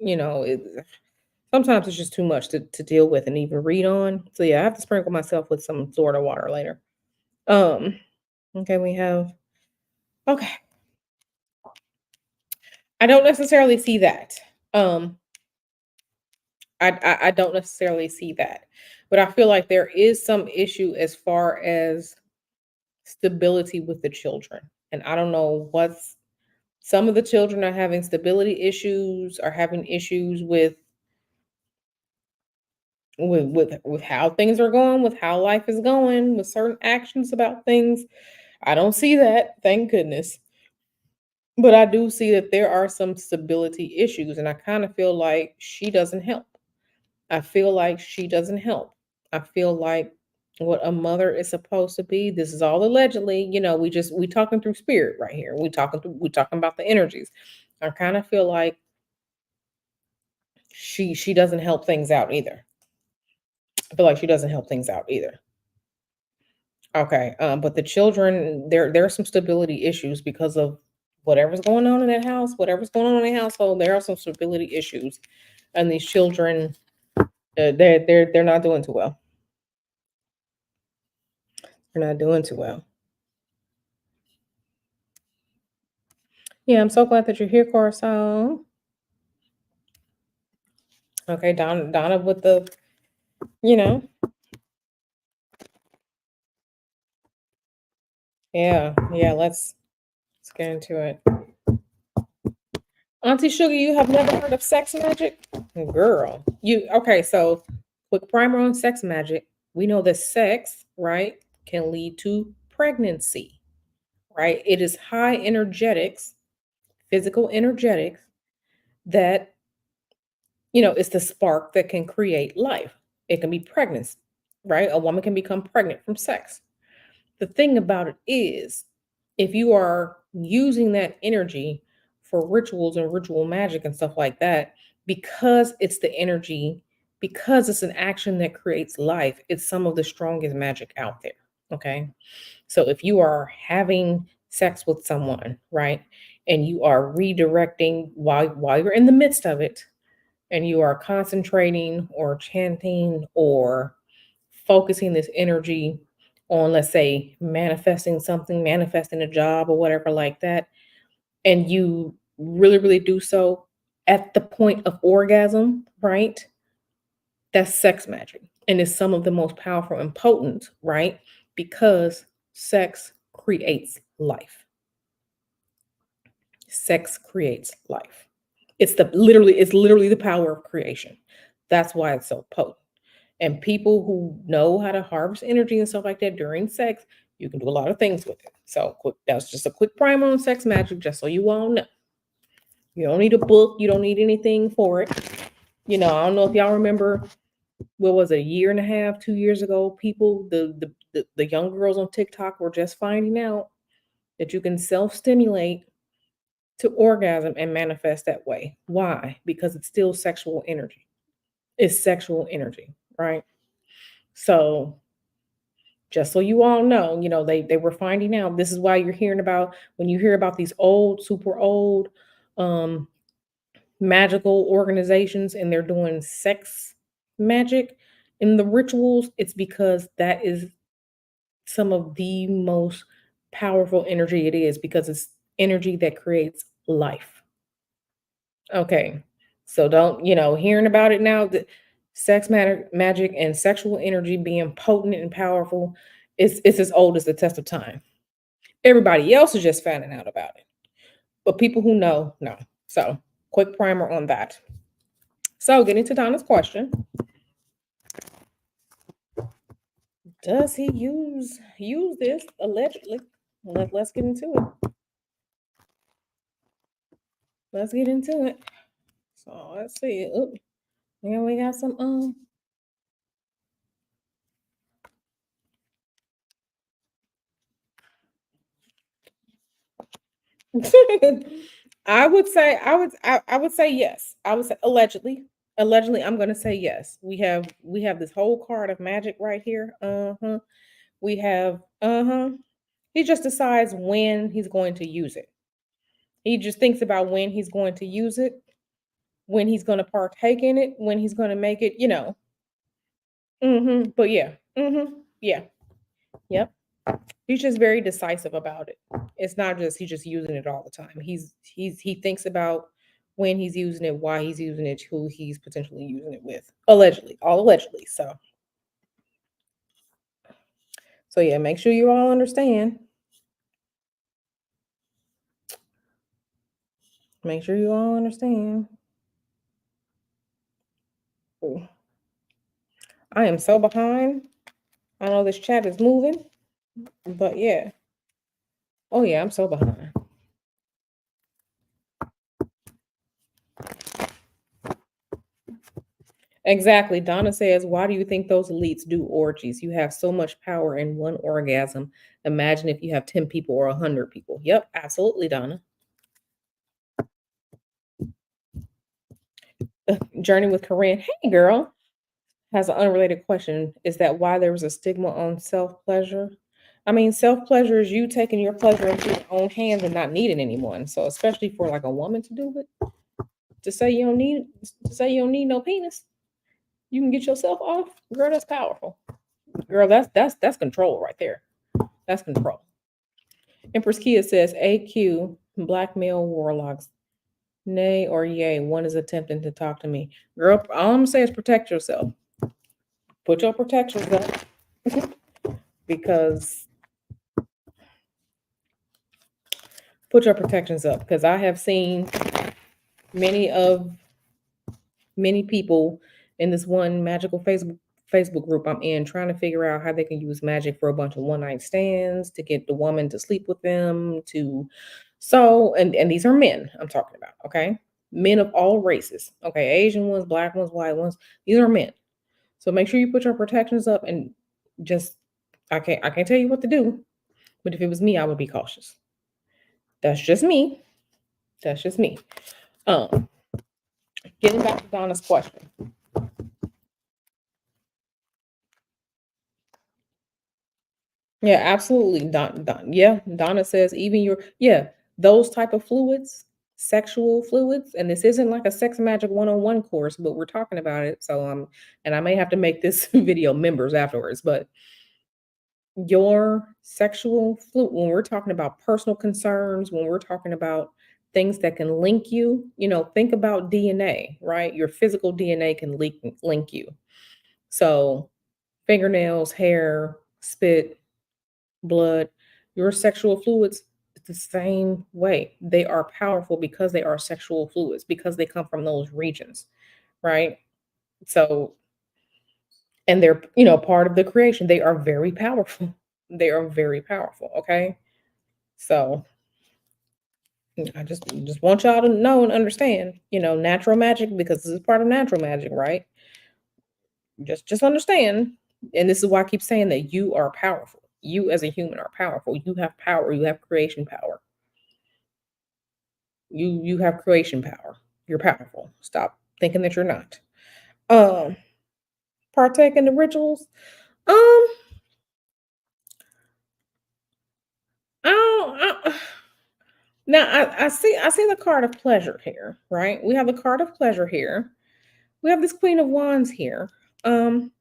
S1: sometimes it's just too much to deal with and even read on. So yeah, I have to sprinkle myself with some Florida water later. Um, okay, we have okay. I don't necessarily see that. Um, I don't necessarily see that, but I feel like there is some issue as far as stability with the children, and I don't know what's. Some of the children are having stability issues, are having issues with how things are going, with how life is going, with certain actions about things. I don't see that, thank goodness. But I do see that there are some stability issues, and I kind of feel like she doesn't help. I feel like she doesn't help. I feel like what a mother is supposed to be. This is all allegedly. We talking through spirit right here. We talking about the energies. I kind of feel like she doesn't help things out either. I feel like she doesn't help things out either. Okay, but the children, there are some stability issues because of whatever's going on in that house, whatever's going on in the household. There are some stability issues, and these children, they're not doing too well. They're not doing too well. Yeah, I'm so glad that you're here, Coruscant. Okay, Donna with the, you know, yeah. Let's get into it. Auntie Sugar, you have never heard of sex magic? Girl, you okay, so quick primer on sex magic. We know that sex, right, can lead to pregnancy, right? It is high energetics, physical energetics that, it's the spark that can create life. It can be pregnancy, right? A woman can become pregnant from sex. The thing about it is, if you are using that energy for rituals and ritual magic and stuff like that, because it's the energy, because it's an action that creates life, it's some of the strongest magic out there. Okay. So if you are having sex with someone, right, and you are redirecting while you're in the midst of it, and you are concentrating or chanting or focusing this energy on, let's say, manifesting something, manifesting a job or whatever like that, and you really, really do so at the point of orgasm, right? That's sex magic. And it's some of the most powerful and potent, right? Because sex creates life. Sex creates life. It's literally the power of creation. That's why it's so potent. And people who know how to harvest energy and stuff like that during sex, you can do a lot of things with it. So quick, that's just a quick primer on sex magic, just so you all know. You don't need a book, you don't need anything for it. I don't know if y'all remember, what was it, a year and a half, 2 years ago, people, the young girls on TikTok were just finding out that you can self-stimulate to orgasm and manifest that way. Why? Because it's still sexual energy. It's sexual energy, right? So Just so you all know, they were finding out. This is why you're hearing about when you hear about these old, super old, um, magical organizations and they're doing sex magic in the rituals, it's because that is some of the most powerful energy it is because it's energy that creates life. Okay. So don't, hearing about it now, the sex matter magic and sexual energy being potent and powerful is as old as the test of time. Everybody else is just finding out about it. But people who know, know. So quick primer on that. So getting to Donna's question. Does he use this allegedly? Let's get into it. Let's get into it. So let's see. Oop, here we got some I would say yes. I would say allegedly. Allegedly, I'm gonna say yes. We have this whole card of magic right here. Uh-huh. We have uh-huh. He just decides when he's going to use it. He just thinks about when he's going to use it, when he's gonna partake in it, when he's gonna make it. But yeah. Yeah. Yep. He's just very decisive about it. It's not just he's just using it all the time. He thinks about when he's using it, why he's using it, who he's potentially using it with. Allegedly, all allegedly. So yeah, make sure you all understand. Make sure you all understand. Ooh, I am so behind. I know this chat is moving, but yeah. Oh yeah, I'm so behind. Exactly. Donna says, why do you think those elites do orgies? You have so much power in one orgasm. Imagine if you have 10 people or 100 people. Yep, absolutely, Donna. Journey with Corinne. Hey, girl. Has an unrelated question. Is that why there was a stigma on self pleasure? I mean, self pleasure is you taking your pleasure into your own hands and not needing anyone. So, especially for like a woman to do it, to say you don't need no penis, you can get yourself off. Girl, that's powerful. Girl, that's control right there. That's control. Empress Kia says, AQ, black male warlocks. Nay or yay, one is attempting to talk to me. Girl, all I'm gonna say is protect yourself. Put your protections up because put your protections up because I have seen many of many people in this one magical Facebook group I'm in trying to figure out how they can use magic for a bunch of one night stands to get the woman to sleep with them and these are men I'm talking about, okay? Men of all races, okay? Asian ones, black ones, white ones, these are men. So make sure you put your protections up and just I can't tell you what to do, but if it was me, I would be cautious. That's just me. That's just me. Um, Getting back to Donna's question. Yeah, absolutely. Yeah, Donna says even those type of fluids, sexual fluids, and this isn't like a sex magic 101 course, but we're talking about it. So and I may have to make this video members afterwards, but your sexual fluid, when we're talking about personal concerns, when we're talking about things that can link you, think about DNA, right? Your physical DNA can link you. So fingernails, hair, spit, blood, your sexual fluids, it's the same way. They are powerful because they are sexual fluids, because they come from those regions, right? So, and they're, part of the creation. They are very powerful. They are very powerful. Okay. So I just want y'all to know and understand, natural magic, because this is part of natural magic, right? Just understand. And this is why I keep saying that you are powerful. You as a human are powerful. You have power. You have creation power. You have creation power. You're powerful. Stop thinking that you're not. Um, Partake in the rituals. Um, Oh, now I see the card of pleasure here, right? We have the card of pleasure here. We have this Queen of Wands here. Um,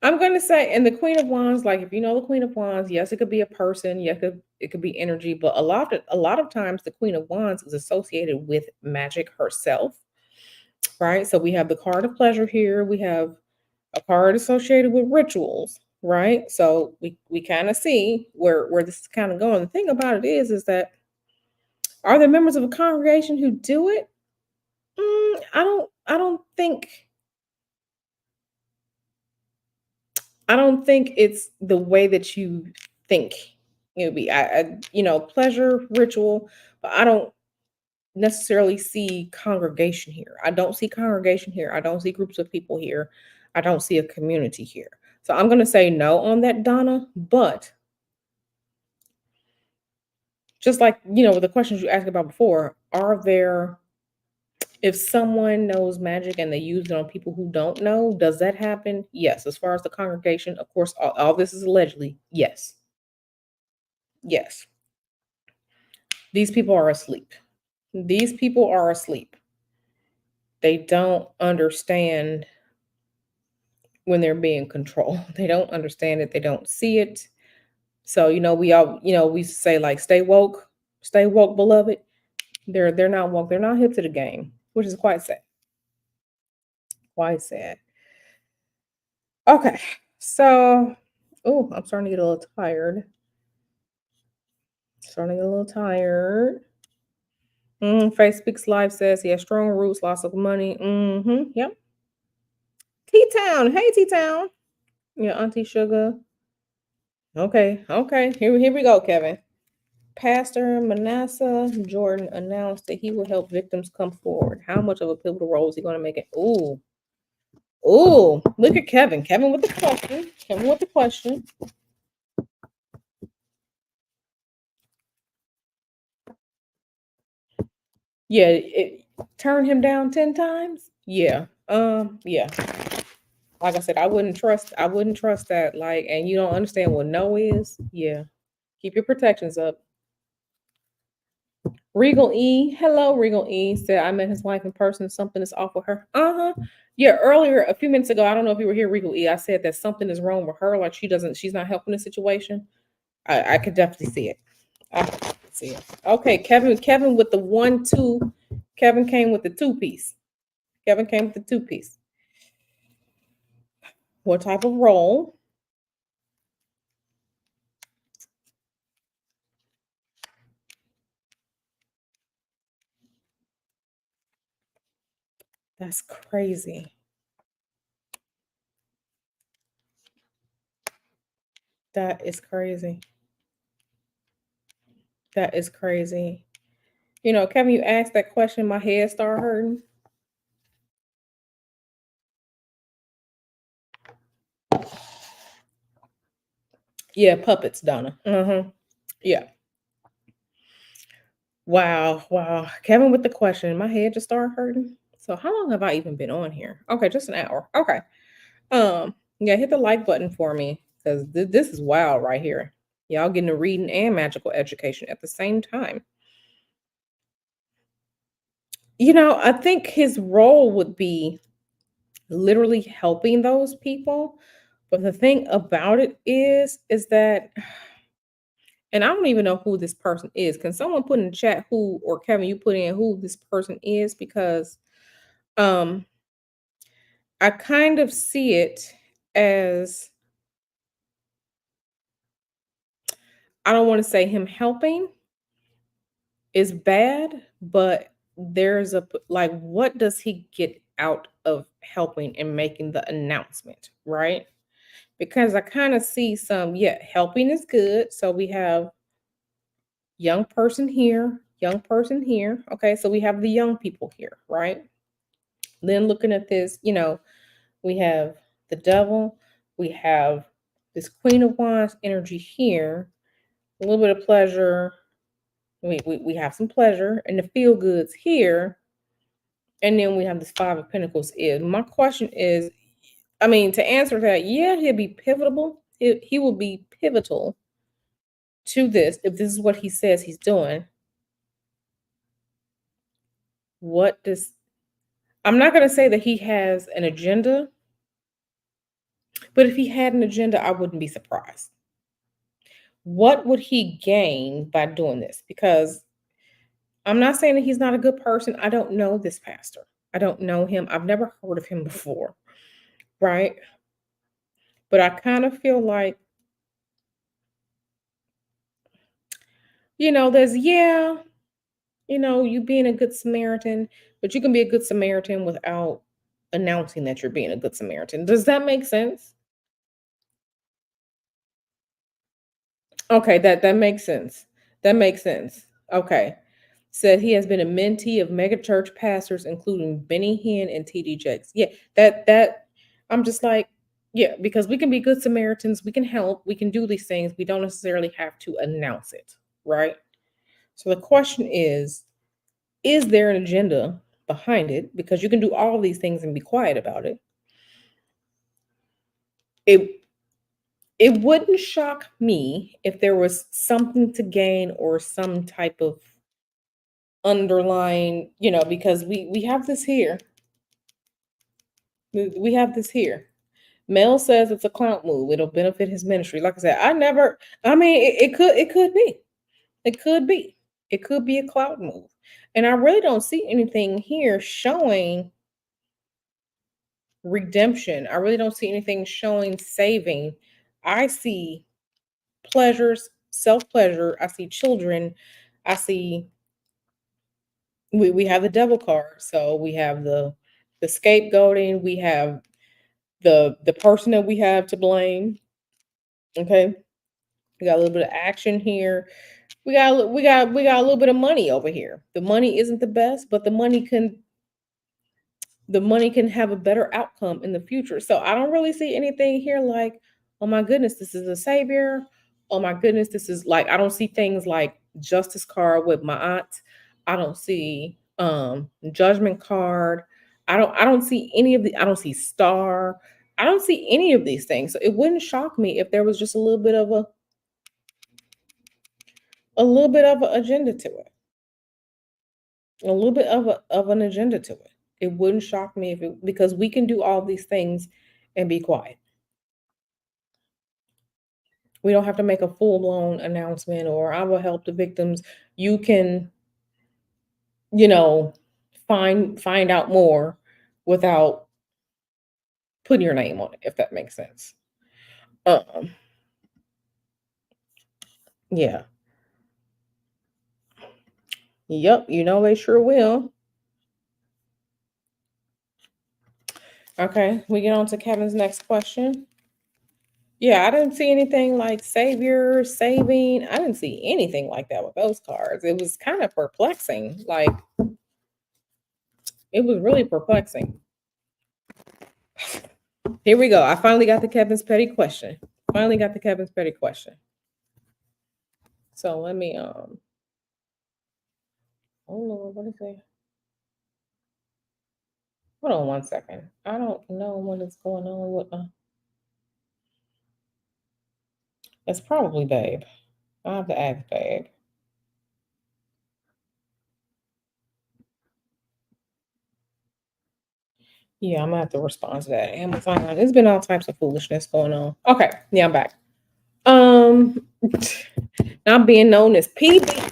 S1: I'm gonna say, and the Queen of Wands, like if you know the Queen of Wands, yes, it could be a person, yes, it could be energy, but a lot of times the Queen of Wands is associated with magic herself, right? So we have the card of pleasure here. We have a card associated with rituals, right? So we kind of see where this is kind of going. The thing about it is that are there members of a congregation who do it? I don't think it's the way that you think it would be. Pleasure ritual, but I don't necessarily see congregation here. I don't see congregation here. I don't see groups of people here. I don't see a community here. So I'm going to say no on that, Donna. But just like, with the questions you asked about before, if someone knows magic and they use it on people who don't know, does that happen? Yes. As far as the congregation, of course, all this is allegedly. Yes. Yes. These people are asleep. These people are asleep. They don't understand when they're being controlled. They don't understand it. They don't see it. So, we say like stay woke, beloved. They're not woke. They're not hip to the game, which is quite sad. Quite sad. Okay. So, oh, I'm starting to get a little tired. Starting to get a little tired. Face Speaks Live says he has strong roots, lots of money. Yep. T Town. Hey, T Town. Yeah, Auntie Sugar. Okay. Okay. Here we go, Kevin. Pastor Manasseh Jordan announced that he will help victims come forward. How much of a pivotal role is he going to make it? Ooh. Ooh. Look at Kevin. Kevin with the question. Kevin with the question. Yeah, turn him down 10 times. Yeah. Yeah. Like I said, I wouldn't trust that. Like, and you don't understand what no is. Yeah. Keep your protections up. Regal E, hello, Regal E said I met his wife in person. Something is off with her. Yeah, earlier, a few minutes ago, I don't know if you were here, Regal E. I said that something is wrong with her. Like she's not helping the situation. I could definitely see it. I could see it. Okay, Kevin with the 1, 2. Kevin came with the two piece. Kevin came with the two piece. What type of role? That's crazy. That is crazy. That is crazy. Kevin, you asked that question, my head started hurting. Yeah, puppets, Donna. Yeah. Wow, wow. Kevin with the question. My head just started hurting. So how long have I even been on here? Okay, just an hour. Okay. Yeah, hit the like button for me because this is wild right here. Y'all getting a reading and magical education at the same time. I think his role would be literally helping those people. But the thing about it is that, and I don't even know who this person is. Can someone put in the chat who, or Kevin, you put in who this person is? Because um I kind of see it as, I don't want to say him helping is bad, but like, what does he get out of helping and making the announcement, right? Because I kind of see some, yeah, helping is good. So we have young person here, young person here. Okay, so we have the young people here, right? Then looking at this, we have the devil, we have this Queen of Wands energy here, a little bit of pleasure. We have some pleasure and the feel goods here. And then we have this Five of Pentacles. My question is, I mean, to answer that, yeah, he'll be pivotal. He will be pivotal to this, if this is what he says he's doing, what does I'm not going to say that he has an agenda, but if he had an agenda, I wouldn't be surprised. What would he gain by doing this? Because I'm not saying that he's not a good person. I don't know this pastor. I don't know him. I've never heard of him before, right? But I kind of feel like, there's, yeah, you being a good Samaritan, but you can be a good Samaritan without announcing that you're being a good Samaritan. Does that make sense? Okay, that makes sense. That makes sense. Okay. Said he has been a mentee of megachurch pastors, including Benny Hinn and TD Jakes. Yeah, that I'm just like, yeah, because we can be good Samaritans, we can help, we can do these things. We don't necessarily have to announce it, right? So the question is there an agenda behind it? Because you can do all of these things and be quiet about it. It it wouldn't shock me if there was something to gain or some type of underlying, because we have this here. We have this here. Mel says it's a clout move. It'll benefit his ministry. Like I said, I mean, it could be. It could be. It could be a clout move. And I really don't see anything here showing redemption. I really don't see anything showing saving. I see pleasures, self-pleasure. I see children. I see we have the devil card. So we have the scapegoating, we have the person that we have to blame. Okay. We got a little bit of action here. We got a little bit of money over here. The money isn't the best, but the money can have a better outcome in the future. So I don't really see anything here like, oh my goodness, this is a savior. Oh my goodness, this is like, I don't see things like justice card with my aunt. I don't see judgment card. I don't see any of the I don't see star. I don't see any of these things. So it wouldn't shock me if there was just a little bit of an agenda to it. A little bit of an agenda to it. It wouldn't shock me if it because we can do all these things and be quiet. We don't have to make a full-blown announcement or I will help the victims. You can, you know, find out more without putting your name on it, if that makes sense. Um, yeah. Yep, they sure will. Okay, we get on to Kevin's next question. Yeah, I didn't see anything like savior, saving. I didn't see anything like that with those cards. It was kind of perplexing. Like, it was really perplexing. Here we go. I finally got the Kevin's petty question. Finally got the Kevin's petty question. So let me oh Lord, what is it? Hold on one second. I don't know what is going on with it's probably Babe. I have to ask Babe. Yeah, I'm gonna have to respond to that. Amazon. There's been all types of foolishness going on. Okay, yeah, I'm back. Um now I'm being known as PB.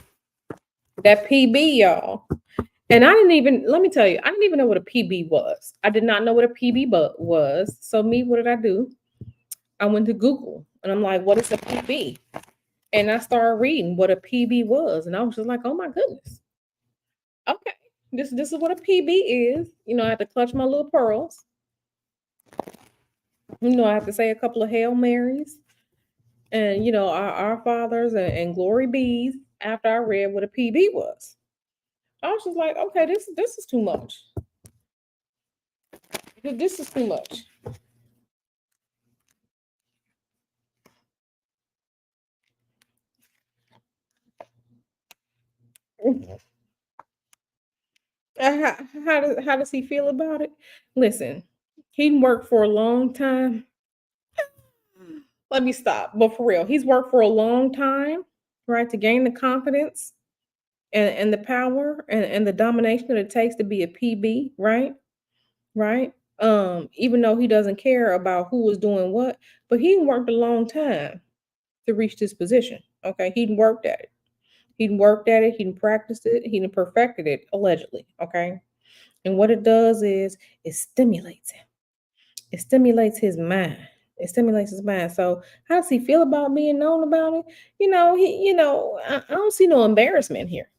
S1: That PB, y'all. And I didn't even let me tell you, I didn't even know what a PB was. I did not know what a PB was. So me, what did I do? I went to Google and I'm like, what is a PB? And I started reading what a PB was, and I was just like, oh my goodness. Okay. This is what a PB is. I have to clutch my little pearls. I have to say a couple of Hail Marys and our fathers and glory bees after I read what a PB was. I was just like, okay, this is too much. This is too much. How does he feel about it? Listen, he worked for a long time. Let me stop. But for real, he's worked for a long time. right? To gain the confidence and the power and the domination that it takes to be a PB, right? Right? Even though he doesn't care about who is doing what, but he worked a long time to reach this position. Okay, he worked at it. He worked at it. He practiced it. He perfected it allegedly. Okay, and what it does is it stimulates him. It stimulates his mind. It stimulates his mind. So how does he feel about being known about it? I don't see no embarrassment here.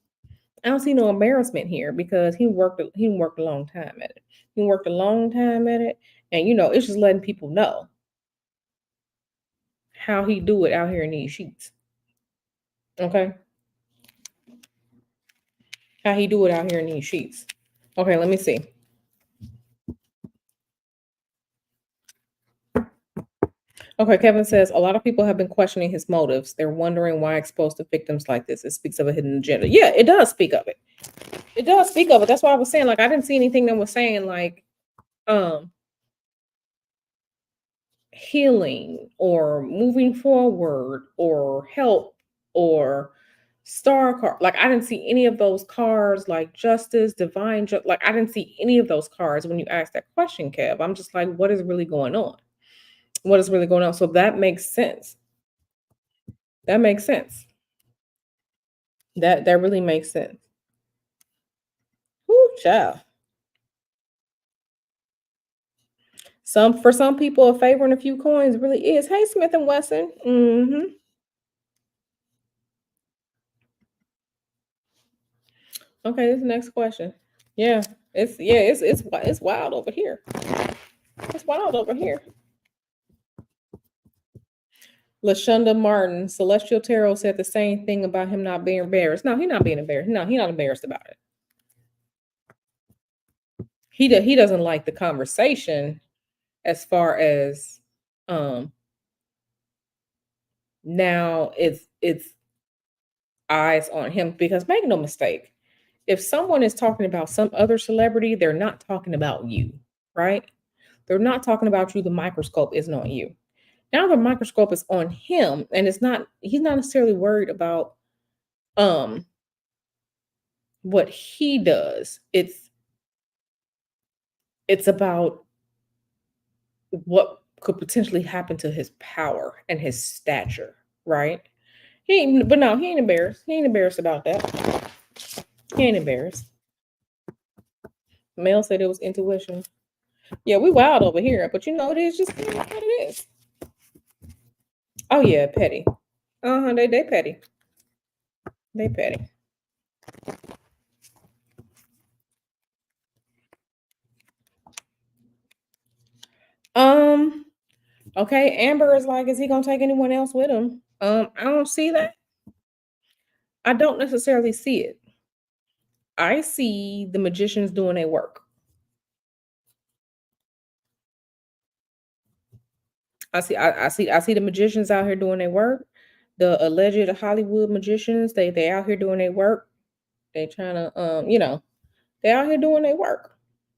S1: I don't see no embarrassment here because he worked a long time at it. He worked a long time at it, and it's just letting people know how he do it out here in these sheets. Okay, how he do it out here in these sheets. Okay, let me see. Okay, Kevin says a lot of people have been questioning his motives. They're wondering why exposed to victims like this. It speaks of a hidden agenda. Yeah, it does speak of it. It does speak of it. That's why I was saying, like, I didn't see anything that was saying like um healing or moving forward or help or star card. Like I didn't see any of those cards like justice, like I didn't see any of those cards when you asked that question, Kev. I'm just like, what is really going on? What is really going on? So that makes sense. That makes sense. That really makes sense. Whoo, child. For some people, a favor and a few coins really is. Hey, Smith and Wesson. Okay, this is the next question. Yeah, it's wild over here. It's wild over here. Lashunda Martin, Celestial Tarot said the same thing about him not being embarrassed. No, he's not being embarrassed. No, he's not embarrassed about it. He doesn't like the conversation as far as um now it's eyes on him because make no mistake, if someone is talking about some other celebrity, they're not talking about you, right? They're not talking about you. The microscope isn't on you. Now the microscope is on him, and he's not necessarily worried about um what he does. It's about what could potentially happen to his power and his stature, right? But no, he ain't embarrassed. He ain't embarrassed about that. He ain't embarrassed. Mel said it was intuition. Yeah, we wild over here, but it is just what it is. Oh yeah, petty. They petty. They petty. Um. Okay, Amber is like, is he gonna take anyone else with him? I don't see that. I don't necessarily see it. I see the magicians doing their work. I see the magicians out here doing their work. The alleged Hollywood magicians, they out here doing their work. They trying to they out here doing their work.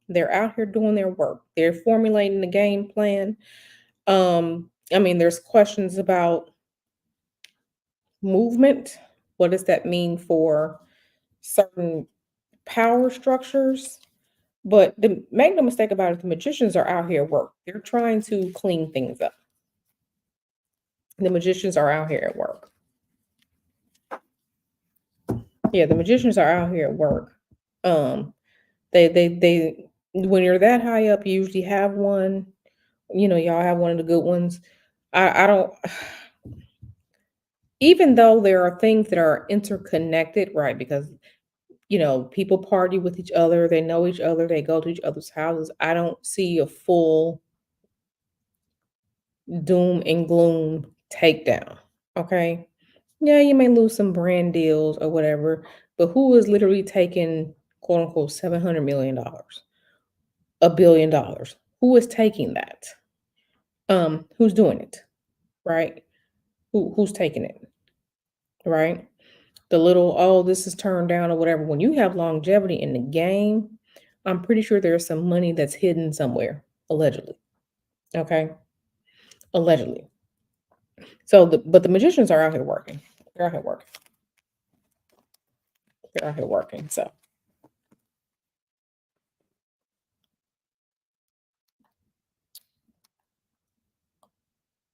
S1: They're out here doing their work. They're formulating the game plan. I mean, there's questions about movement. What does that mean for certain power structures? But make no mistake about it, the magicians are out here at work. They're trying to clean things up. The magicians are out here at work. Yeah, the magicians are out here at work. Um, they when you're that high up, you usually have one. Y'all have one of the good ones. I don't. Even though there are things that are interconnected, right? Because people party with each other, they know each other, they go to each other's houses. I don't see a full doom and gloom takedown. Okay. Yeah, you may lose some brand deals or whatever, but who is literally taking quote unquote $700 million, $1 billion? Who is taking that? Who's doing it? Right? Who's taking it? Right? The little, oh, this is turned down or whatever. When you have longevity in the game, I'm pretty sure there's some money that's hidden somewhere, allegedly. Okay. Allegedly. But the magicians are out here working. They're out here working. They're out here working. So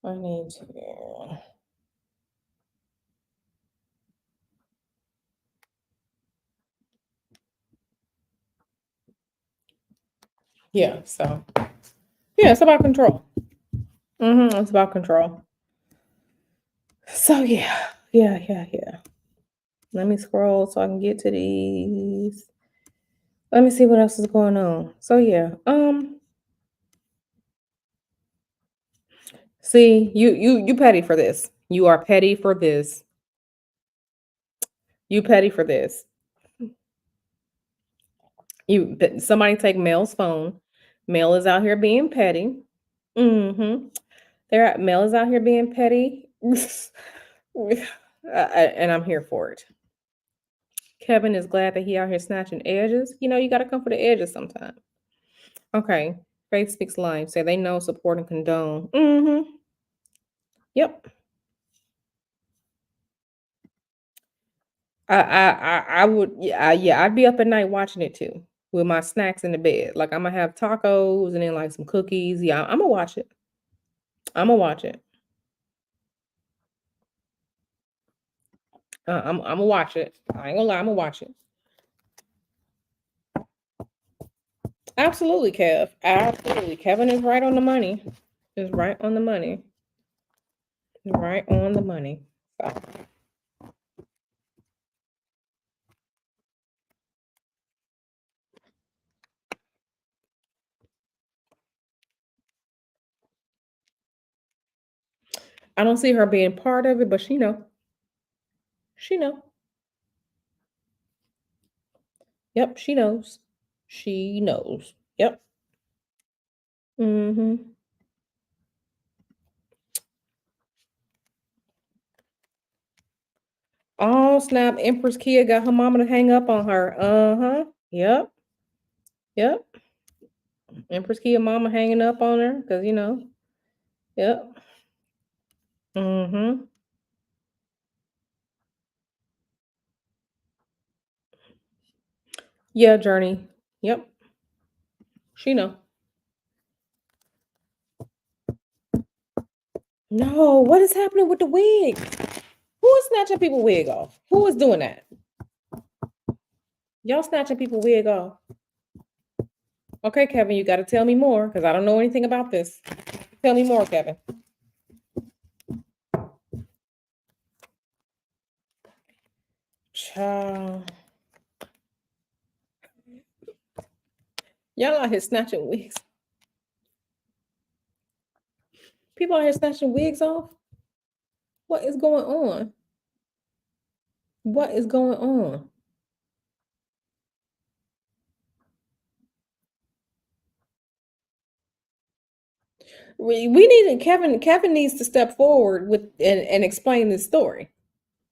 S1: I need to. Yeah. So yeah, it's about control. It's about control. So yeah. Let me scroll so I can get to these. Let me see what else is going on. So yeah. See, you petty for this. You are petty for this. You petty for this. Somebody take Mel's phone. Mel is out here being petty. Mm-hmm. Mel is out here being petty. And I'm here for it. Kevin is glad that he out here snatching edges. You gotta come for the edges sometime. Okay. Faith speaks life. Say they know, support, and condone. Yep. I would, yeah, I'd be up at night watching it too with my snacks in the bed. Like I'm gonna have tacos and then like some cookies. Yeah, I'm gonna watch it. I'm gonna watch it. I'm gonna watch it. I ain't gonna lie, I'm gonna watch it. Absolutely, Kev. Absolutely, Kevin is right on the money. Is right on the money. Right on the money. So, I don't see her being part of it, but she know. She know. Yep, she knows. She knows. Yep. Mm-hmm. Oh snap! Empress Kia got her mama to hang up on her. Uh-huh. Yep. Yep. Empress Kia mama hanging up on her because Yep. Mm-hmm. Yeah, Journey. Yep. She know. No, what is happening with the wig? Who is snatching people wig off? Who is doing that? Y'all snatching people wig off. Okay, Kevin, you got to tell me more because I don't know anything about this. Tell me more, Kevin. Child. Y'all out here snatching wigs. People out here snatching wigs off. What is going on? What is going on? We need Kevin. Kevin needs to step forward with and explain this story.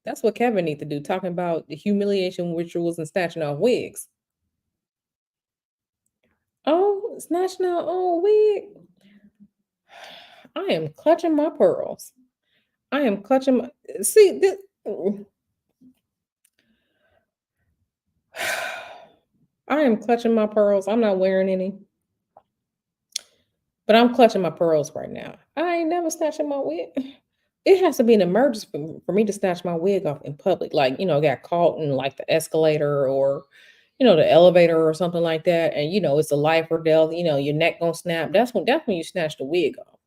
S1: That's what Kevin needs to do. Talking about the humiliation rituals and snatching off wigs. Oh, snatching out own wig. I am clutching my pearls. I am clutching my. See this. I am clutching my pearls. I'm not wearing any, but I'm clutching my pearls right now. I ain't never snatching my wig. It has to be an emergency for me to snatch my wig off in public. Like, got caught in like the escalator or, the elevator or something like that. And, it's a life or death, your neck gonna snap. That's when you snatch the wig off.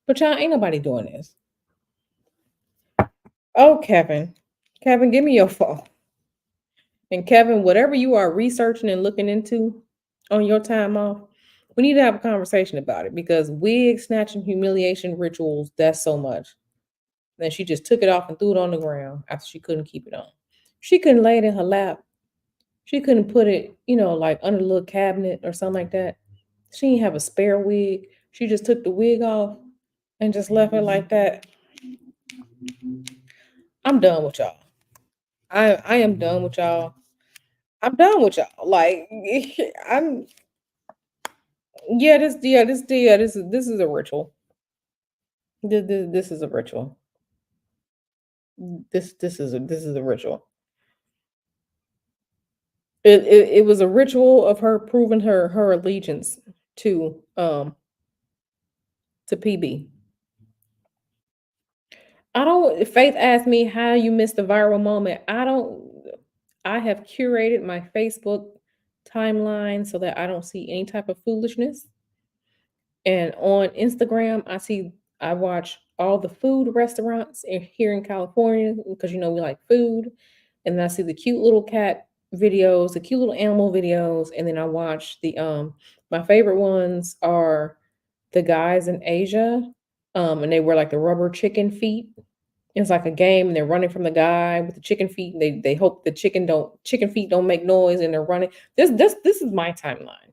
S1: But y'all ain't nobody doing this. Oh, Kevin. Kevin, give me your phone. And Kevin, whatever you are researching and looking into on your time off, we need to have a conversation about it because wig snatching humiliation rituals, that's so much. Then she just took it off and threw it on the ground after she couldn't keep it on. She couldn't lay it in her lap. She couldn't put it, like under the little cabinet or something like that. She didn't have a spare wig. She just took the wig off and just left it like that. I'm done with y'all. I am done with y'all. I'm done with y'all. Like I'm this is a ritual. This is a ritual. This is a ritual. It was a ritual of her proving her allegiance to to PB. I don't Faith asked me how you missed the viral moment. I have curated my Facebook timeline so that I don't see any type of foolishness. And on Instagram, I watch all the food restaurants here in California because we like food. And then I see the cute little cat videos, the cute little animal videos, and then I watch the my favorite ones are the guys in Asia. And they wear like the rubber chicken feet. It's like a game and they're running from the guy with the chicken feet. And they hope the chicken feet don't make noise and they're running. This is my timeline.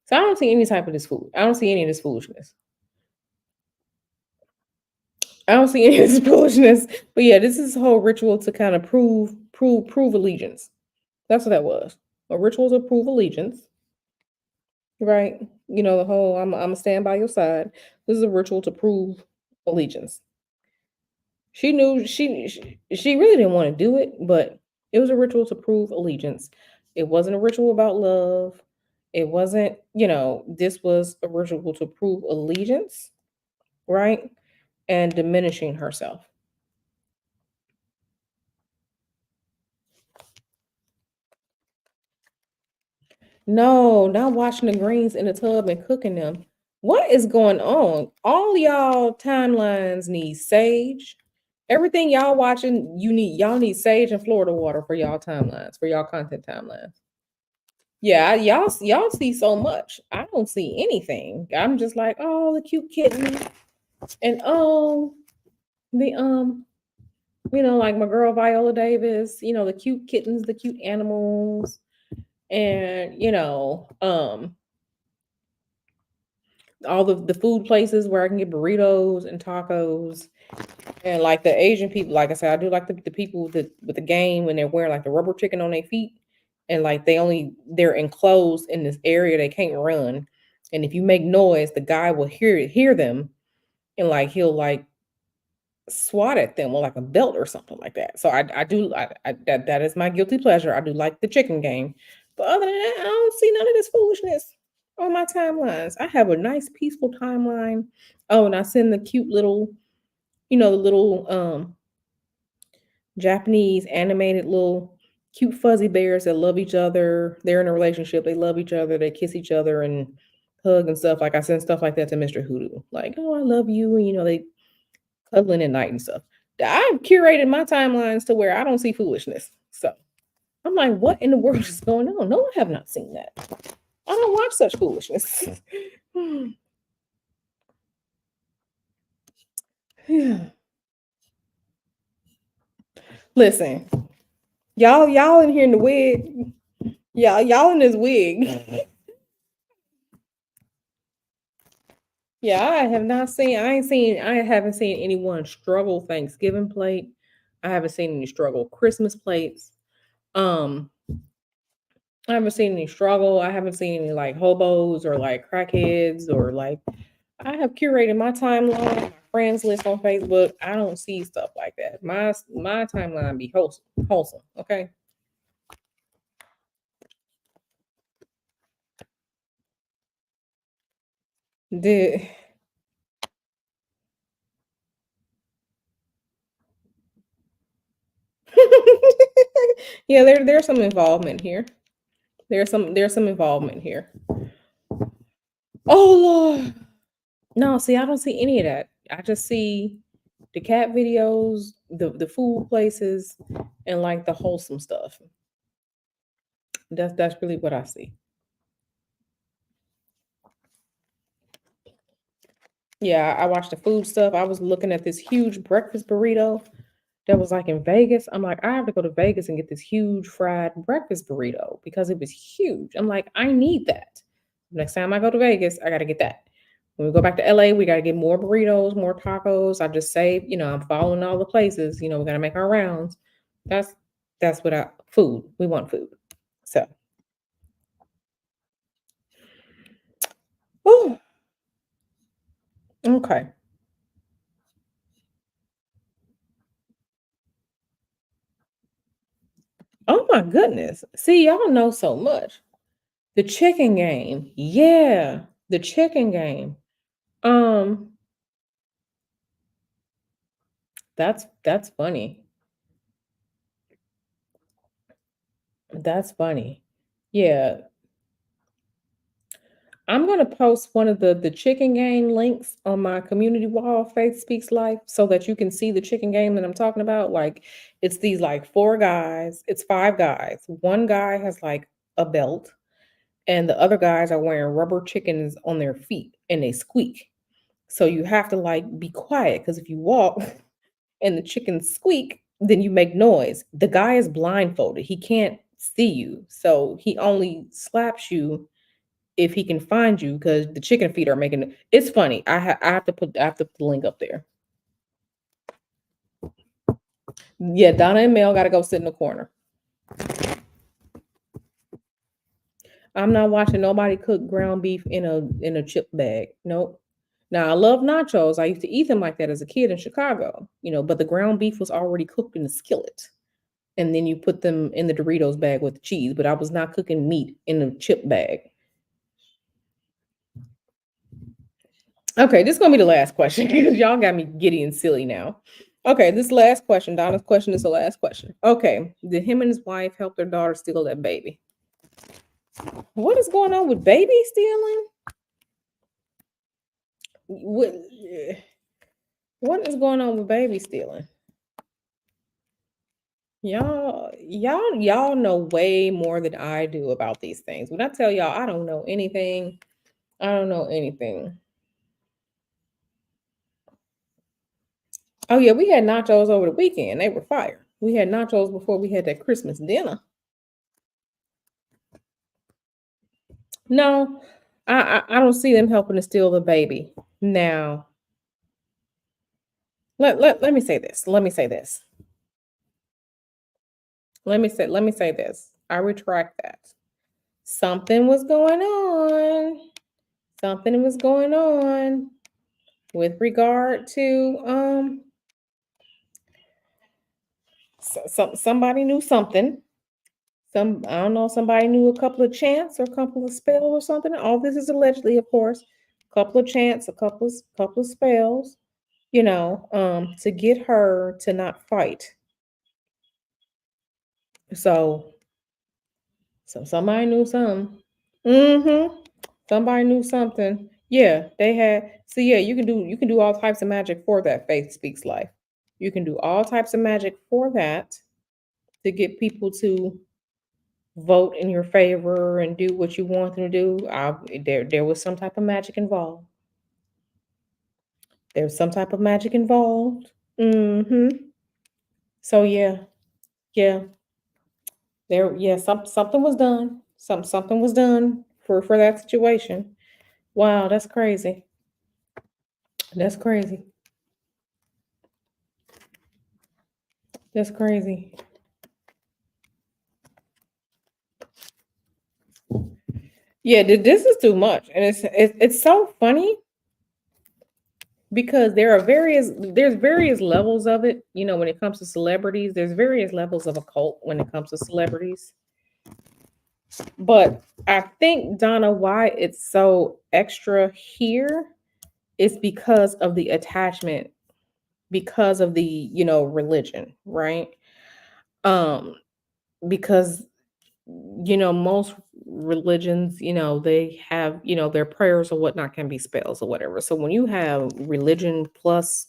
S1: So I don't see any type of this food. I don't see any of this foolishness. I don't see any of this foolishness. But yeah, this is a whole ritual to kind of prove allegiance. That's what that was. A ritual to prove allegiance, right? The whole I'm a stand by your side. This is a ritual to prove allegiance. She knew she really didn't want to do it, but it was a ritual to prove allegiance. It wasn't a ritual about love. It wasn't, this was a ritual to prove allegiance, right? And diminishing herself. No, not washing the greens in the tub and cooking them. What is going on? All y'all timelines need sage. Everything y'all watching, y'all need sage and Florida water for y'all timelines, for y'all content timelines. Yeah, y'all see so much. I don't see anything. I'm just like, oh, the cute kitten, and oh, the like my girl Viola Davis. The cute kittens, the cute animals, and all the food places where I can get burritos and tacos, and like the Asian people. Like I said, I do like the people with the game when they're wearing like the rubber chicken on their feet, and like they're enclosed in this area they can't run, and if you make noise, the guy will hear them, and like he'll like swat at them with like a belt or something like that. So I do that is my guilty pleasure. I do like the chicken game, but other than that, I don't see none of this foolishness on my timelines. I have a nice peaceful timeline. Oh, and I send the cute little, the little Japanese animated little cute fuzzy bears that love each other. They're in a relationship. They love each other. They kiss each other and hug and stuff. Like I send stuff like that to Mr. Hoodoo. Like, oh, I love you. And they cuddling at night and stuff. I've curated my timelines to where I don't see foolishness. So I'm like, what in the world is going on? No, I have not seen that. I don't watch such foolishness. Yeah. Listen, y'all in here in the wig. Y'all in this wig. Yeah, I haven't seen anyone struggle Thanksgiving plate. I haven't seen any struggle Christmas plates. Um, I haven't seen any struggle. I haven't seen any like hobos or like crackheads or like I have curated my timeline, my friends list on Facebook. I don't see stuff like that. My timeline be wholesome. Okay. Did yeah, there's some involvement here. There's some involvement here. Oh Lord. No, see, I don't see any of that. I just see the cat videos, the food places, and like the wholesome stuff. That's really what I see. Yeah, I watched the food stuff. I was looking at this huge breakfast burrito that was like in Vegas. I'm like, I have to go to Vegas and get this huge fried breakfast burrito because it was huge. I'm like, I need that. Next time I go to Vegas, I got to get that. When we go back to LA, we got to get more burritos, more tacos. I just say, I'm following all the places. We got to make our rounds. That's that's what I food. We want food. So, oh, okay. Oh my goodness. See, y'all know so much. The chicken game. Yeah, the chicken game. Um, that's funny. That's funny. Yeah, I'm gonna post one of the chicken game links on my community wall, Faith Speaks Life, so that you can see the chicken game that I'm talking about. Like, it's these like four guys, it's five guys. One guy has like a belt, and the other guys are wearing rubber chickens on their feet and they squeak. So you have to like be quiet because if you walk and the chickens squeak, then you make noise. The guy is blindfolded. He can't see you. So he only slaps you if he can find you because the chicken feet are making it's funny. I have to put the link up there. Yeah, Donna and Mel gotta go sit in the corner. I'm not watching nobody cook ground beef in a chip bag. Nope. Now I love nachos. I used to eat them like that as a kid in Chicago, but the ground beef was already cooked in the skillet. And then you put them in the Doritos bag with the cheese, but I was not cooking meat in a chip bag. Okay, this is gonna be the last question because y'all got me giddy and silly now. Okay, this last question, Donna's question is the last question. Okay, did him and his wife help their daughter steal that baby? What is going on with baby stealing? What, what is going on with baby stealing? Y'all know way more than I do about these things. When I tell y'all I don't know anything, I don't know anything. Oh yeah, we had nachos over the weekend. They were fire. We had nachos before we had that Christmas dinner. No, I don't see them helping to steal the baby. Now, let me say this. Let me say this. Let me say this. I retract that. Something was going on. Something was going on with regard to somebody knew something. I don't know, somebody knew a couple of chants or a couple of spells or something. All this is allegedly, of course. A couple of chants, a couple of spells, to get her to not fight. So somebody knew something. Mm-hmm. Somebody knew something. Yeah, they had. So yeah, you can do all types of magic for that. Faith Speaks Life. You can do all types of magic for that to get people to vote in your favor and do what you want them to do. There was some type of magic involved. There's some type of magic involved. So yeah, yeah, yeah, something was done. Something was done for that situation. Wow, that's crazy. That's crazy. That's crazy. Yeah, this is too much, and it's so funny because there's various levels of it. When it comes to celebrities, there's various levels of a cult when it comes to celebrities. But I think, Donna, why it's so extra here is because of the attachment, because of the, religion, right? Um, because most religions, they have, their prayers or whatnot can be spells or whatever. So when you have religion plus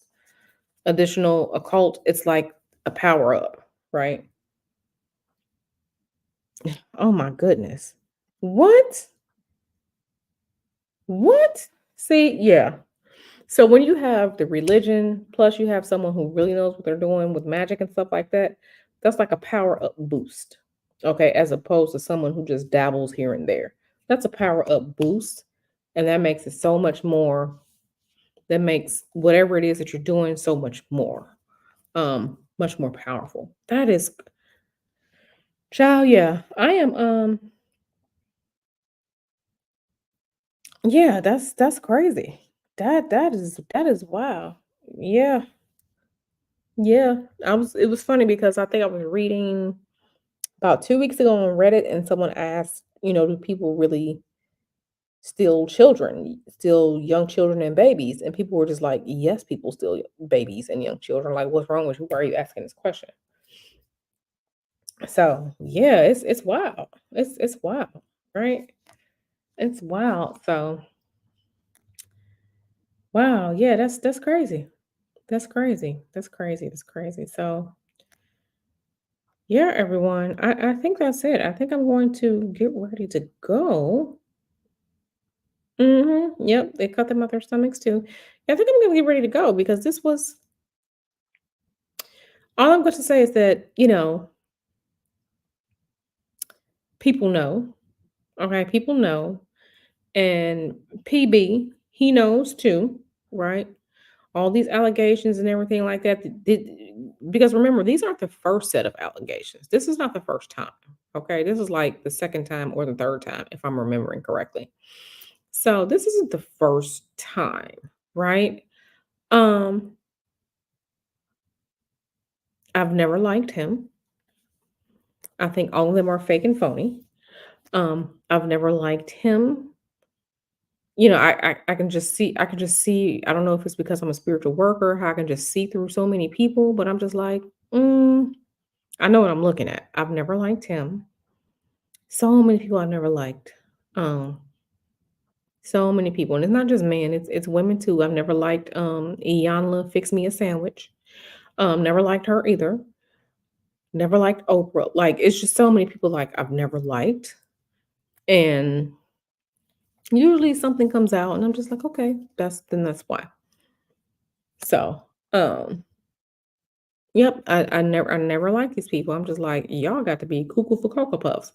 S1: additional occult, it's like a power up, right? Oh my goodness. What? What? See, yeah. So when you have the religion, plus you have someone who really knows what they're doing with magic and stuff like that, that's like a power up boost. Okay, as opposed to someone who just dabbles here and there. That's a power up boost. And that makes it so much more, that makes whatever it is that you're doing so much more powerful. That is, child, yeah. I am yeah, that's crazy. That is wow. Yeah. Yeah, it was funny because I think I was reading about 2 weeks ago on Reddit, and someone asked, "Do people really steal children, still young children and babies?" And people were just like, "Yes, people steal babies and young children. Like, what's wrong with you? Why are you asking this question?" So, yeah, it's wild. It's wild, right? It's wild. So, wow, yeah, that's crazy. That's crazy. That's crazy. That's crazy. So, yeah, everyone, I think that's it. I think I'm going to get ready to go. Yep, they cut them out their stomachs too. Yeah, I think I'm gonna get ready to go because this was all I'm going to say is that, people know. Okay, people know. And PB, he knows too, right? All these allegations and everything like that. Because remember, these aren't the first set of allegations. This is not the first time. Okay, this is like the second time or the third time, if I'm remembering correctly. So this isn't the first time, right? Um, I've never liked him. I think all of them are fake and phony. I've never liked him. I can just see, I don't know if it's because I'm a spiritual worker, how I can just see through so many people, but I'm just like, I know what I'm looking at. I've never liked him. So many people I've never liked. Um, so many people. And it's not just men, it's women too. I've never liked Iyanla Fix Me a Sandwich. Never liked her either. Never liked Oprah. Like it's just so many people like I've never liked. And usually something comes out and I'm just like, okay, that's why. So yep, I never like these people. I'm just like, y'all got to be cuckoo for cocoa puffs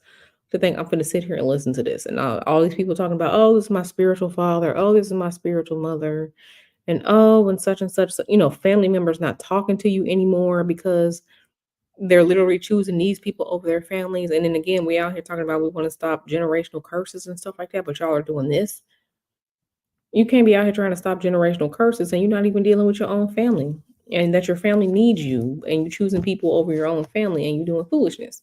S1: to think I'm gonna sit here and listen to this. And all these people talking about, oh, this is my spiritual father, oh, this is my spiritual mother, and oh, and such, family members not talking to you anymore because they're literally choosing these people over their families. And then again, we out here talking about we want to stop generational curses and stuff like that, but y'all are doing this. You can't be out here trying to stop generational curses and you're not even dealing with your own family and that your family needs you and you're choosing people over your own family and you're doing foolishness.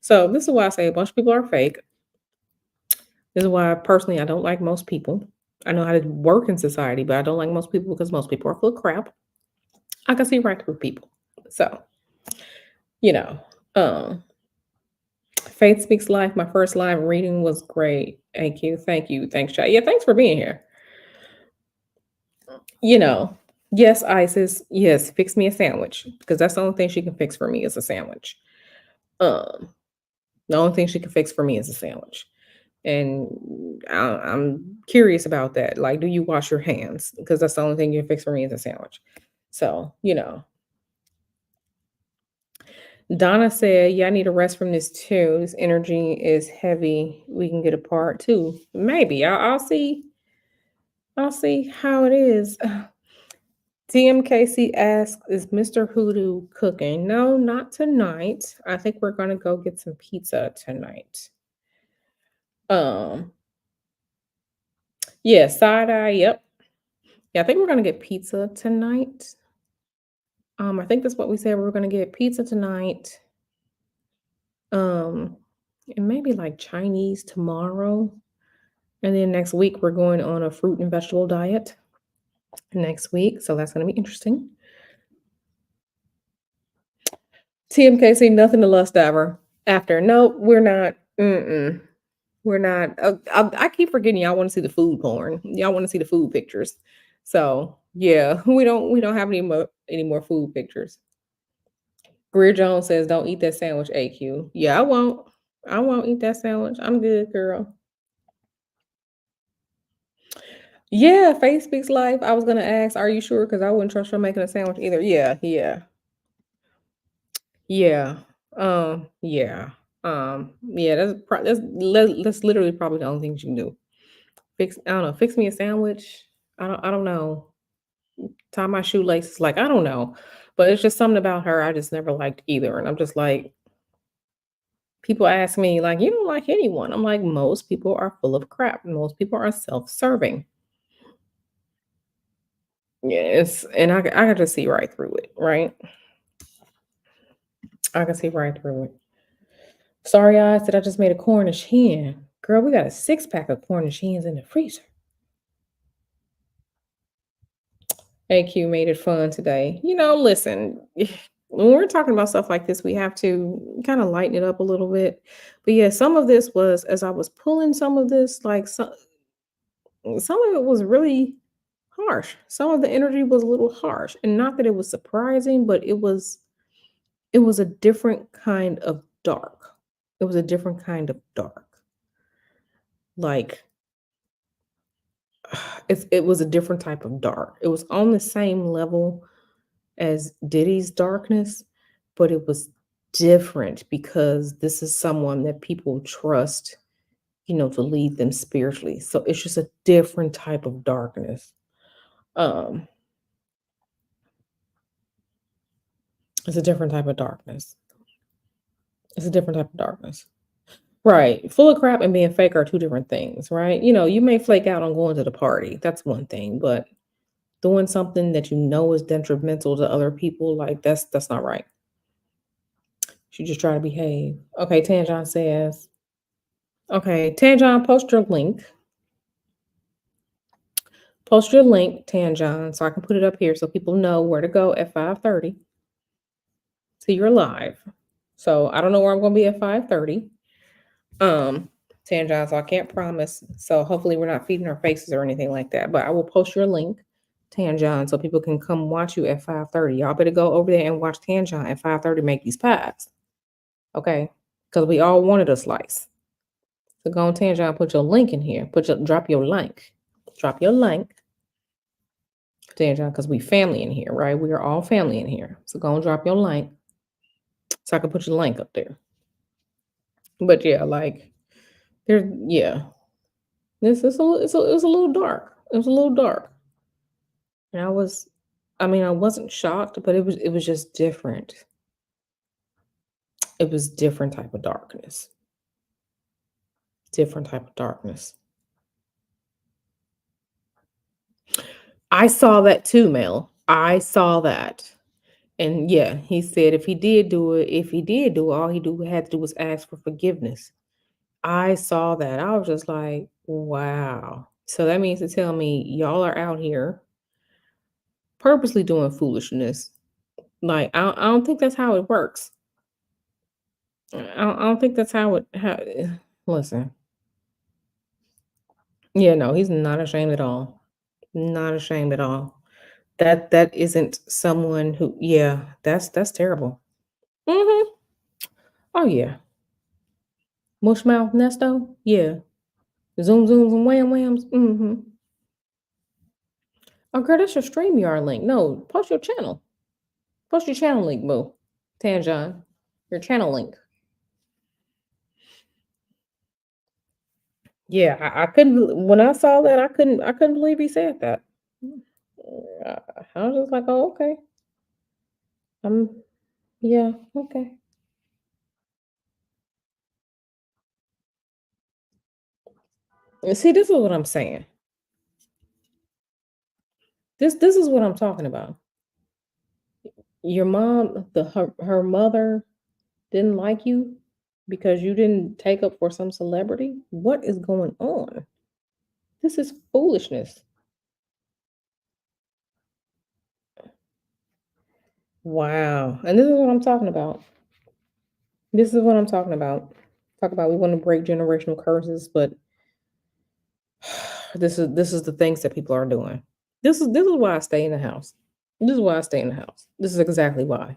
S1: So this is why I say a bunch of people are fake. This is why personally I don't like most people. I know how to work in society, but I don't like most people because most people are full of crap. I can see right through people. So, you know, um, Faith Speaks Life, my first live reading was great. Thank you. Thank you. Thanks, Chad. Yeah, thanks for being here. You know, yes, Isis, yes, fix me a sandwich because that's the only thing she can fix for me is a sandwich. Um, the only thing she can fix for me is a sandwich. And I'm curious about that. Like, do you wash your hands? Because that's the only thing you can fix for me is a sandwich. So, Donna said, yeah, I need a rest from this too. This energy is heavy. We can get apart too. Maybe. I'll see. I'll see how it is. TMKC asks, is Mr. Hoodoo cooking? No, not tonight. I think we're gonna go get some pizza tonight. Um, yeah, side eye, yep. Yeah, I think we're gonna get pizza tonight. I think that's what we said. We're gonna get pizza tonight. Um, and maybe like Chinese tomorrow. And then next week we're going on a fruit and vegetable diet next week. So that's gonna be interesting. TMKC, nothing to lust ever. After. Nope, we're not. Mm-mm. We're not. I keep forgetting y'all want to see the food porn. Y'all want to see the food pictures. So yeah, we don't have any more food pictures. Greer Jones says, "Don't eat that sandwich, AQ." Yeah, I won't. I won't eat that sandwich. I'm good, girl. Yeah, Face Speaks Life. I was gonna ask, are you sure? Because I wouldn't trust her making a sandwich either. Yeah, yeah, yeah. Yeah. Yeah. That's literally probably the only thing you can do. I don't know. Fix me a sandwich. I don't know. Tie my shoelaces. Like, I don't know. But it's just something about her I just never liked either. And I'm just like, people ask me, like, you don't like anyone. I'm like, most people are full of crap. Most people are self-serving. Yes. And I can just see right through it, right? I can see right through it. Sorry, I said I just made a Cornish hen. Girl, we got a 6 pack of Cornish hens in the freezer. AQ made it fun today. Listen, when we're talking about stuff like this, we have to kind of lighten it up a little bit. But yeah, some of this was, as I was pulling some of this, like some of it was really harsh. Some of the energy was a little harsh. And not that it was surprising, but it was a different kind of dark. It was a different kind of dark. Like it was a different type of dark. It was on the same level as Diddy's darkness, but it was different because this is someone that people trust, to lead them spiritually. So it's just a different type of darkness. Um, it's a different type of darkness. It's a different type of darkness. Right. Full of crap and being fake are two different things, right? You may flake out on going to the party. That's one thing, but doing something that you know is detrimental to other people, like that's not right. She just try to behave. Okay, Tanjon says, okay, Tanjon, post your link, Tanjon, so I can put it up here so people know where to go at 5:30 to your live. So I don't know where I'm gonna be at 5:30. Um, Tanjon, so I can't promise. So hopefully we're not feeding our faces or anything like that. But I will post your link, Tanjon, so people can come watch you at 5:30. Y'all better go over there and watch Tanjon at 5:30 make these pies. Okay? Because we all wanted a slice. So go on Tanjon, put your link in here. Drop your link. Drop your link. Tanjon, because we family in here, right? We are all family in here. So go and drop your link so I can put your link up there. But yeah, like yeah. It was a little dark. It was a little dark. And I wasn't shocked, but it was just different. It was different type of darkness. Different type of darkness. I saw that too, Mel. I saw that. And yeah, he said if he did do it, all had to do was ask for forgiveness. I saw that. I was just like, wow. So that means to tell me y'all are out here purposely doing foolishness. Like, I don't think that's how it works. I don't think that's listen. Yeah, no, he's not ashamed at all. Not ashamed at all. That isn't someone who, yeah, that's terrible. Hmm. Oh yeah. Mushmouth Nesto? Yeah. Zoom zooms and wham whams. Hmm. Oh girl, that's your StreamYard link. No, post your channel. Post your channel link, boo. Tanjon. Your channel link. Yeah, I couldn't when I saw that, I couldn't believe he said that. Uh, I was just like, oh, okay. Yeah, okay. And see, this is what I'm saying. This is what I'm talking about. Your mom, her mother didn't like you because you didn't take up for some celebrity. What is going on? This is foolishness. Wow. And this is what I'm talking about. This is what I'm talking about. Talk about we want to break generational curses, but this is the things that people are doing. This is why I stay in the house. This is why I stay in the house. This is exactly why.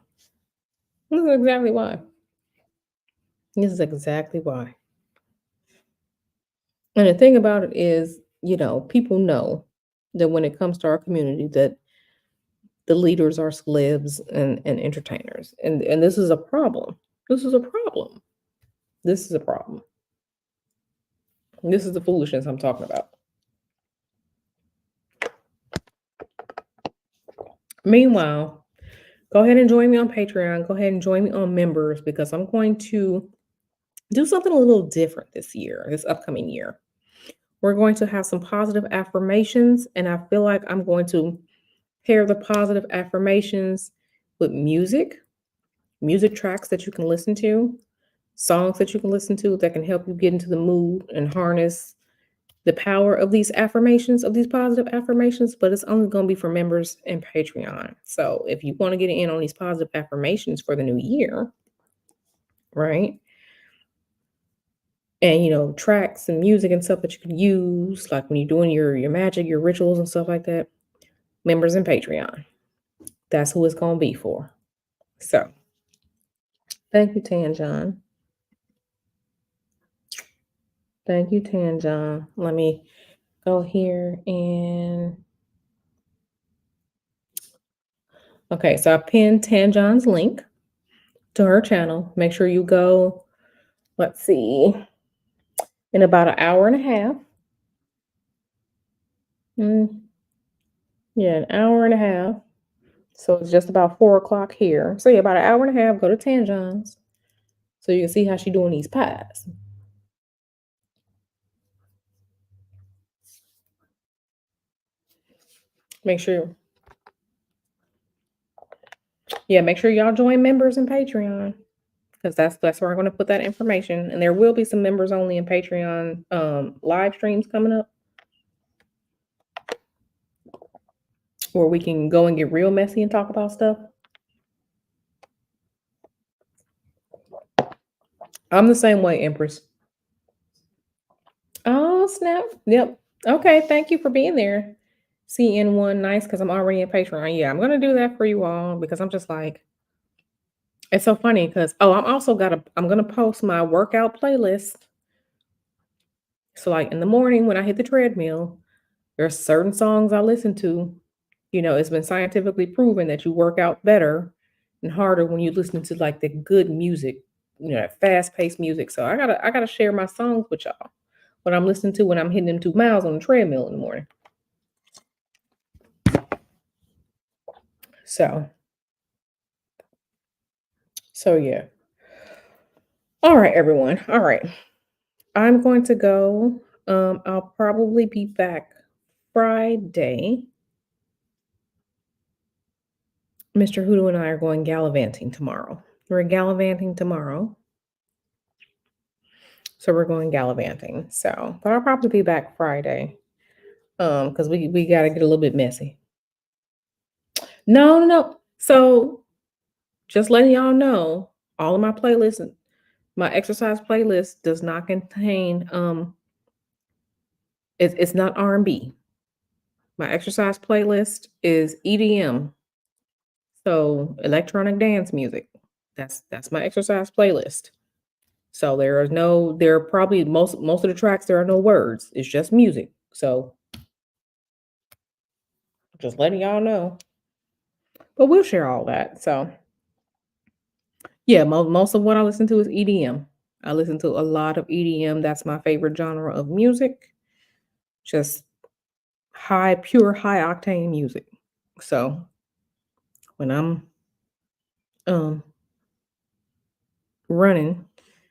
S1: This is exactly why. This is exactly why. And the thing about it is, people know that when it comes to our community, that the leaders are celebs and entertainers. And this is a problem. This is a problem. This is a problem. This is the foolishness I'm talking about. Meanwhile, go ahead and join me on Patreon. Go ahead and join me on members because I'm going to do something a little different this upcoming year. We're going to have some positive affirmations, and I feel like I'm going to pair the positive affirmations with music tracks that you can listen to. songs that you can listen to that can help you get into the mood and harness the power of these affirmations, of these positive affirmations, but it's only going to be for members and Patreon. So if you want to get in on these positive affirmations for the new year, right? And tracks and music and stuff that you can use, like when you're doing your magic, your rituals and stuff like that, members and Patreon. That's who it's going to be for. So thank you, Tanjon. Thank you, Tanjon. Let me go here and okay, so I pinned Tanjon's link to her channel. Make sure you go, let's see, in about an hour and a half. Yeah, an hour and a half. So it's just about 4 o'clock here. So yeah, about an hour and a half, go to Tanjon's. So you can see how she doing these pies. Make sure y'all join members in Patreon. Because that's where I'm going to put that information. And there will be some members only in Patreon live streams coming up where we can go and get real messy and talk about stuff. I'm the same way, Empress. Oh, snap. Yep. Okay, thank you for being there. CN1, nice, because I'm already in Patreon. Yeah, I'm going to do that for you all because I'm just like, it's so funny because, I'm going to post my workout playlist. So like in the morning when I hit the treadmill, there's certain songs I listen to. It's been scientifically proven that you work out better and harder when you listen to like the good music, that fast-paced music. So I gotta share my songs with y'all. What I'm listening to when I'm hitting them 2 miles on the treadmill in the morning. So yeah. All right, everyone. All right. I'm going to go. I'll probably be back Friday. Mr. Hoodoo and I are going gallivanting tomorrow. We're gallivanting tomorrow. So we're going gallivanting. So, but I'll probably be back Friday. Because we gotta get a little bit messy. No. So just letting y'all know, all of my playlists, my exercise playlist does not contain it's not R&B. My exercise playlist is EDM. So electronic dance music. That's my exercise playlist. So there are probably most of the tracks there are no words. It's just music. So just letting y'all know. But we'll share all that. So yeah, most of what I listen to is EDM. I listen to a lot of EDM. That's my favorite genre of music. Just pure high octane music. So when I'm um running,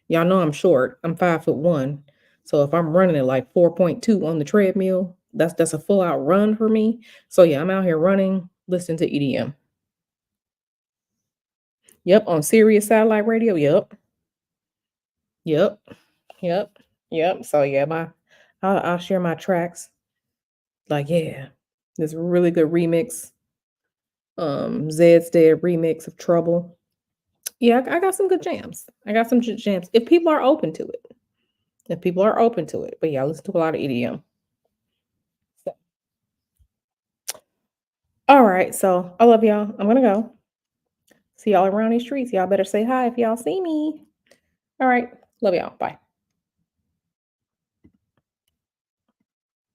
S1: y'all know I'm short. I'm 5'1". So if I'm running at like 4.2 on the treadmill, that's a full out run for me. So yeah, I'm out here running, listening to EDM. Yep, on Sirius satellite radio. Yep. So yeah, I'll share my tracks. Like, yeah, this really good remix. Zed's Dead remix of Trouble. Yeah, I got some good jams. I got some jams. If people are open to it. But yeah, I listen to a lot of EDM. So, all right, so I love y'all. I'm gonna go. See y'all around these streets. Y'all better say hi if y'all see me. All right, love y'all. Bye.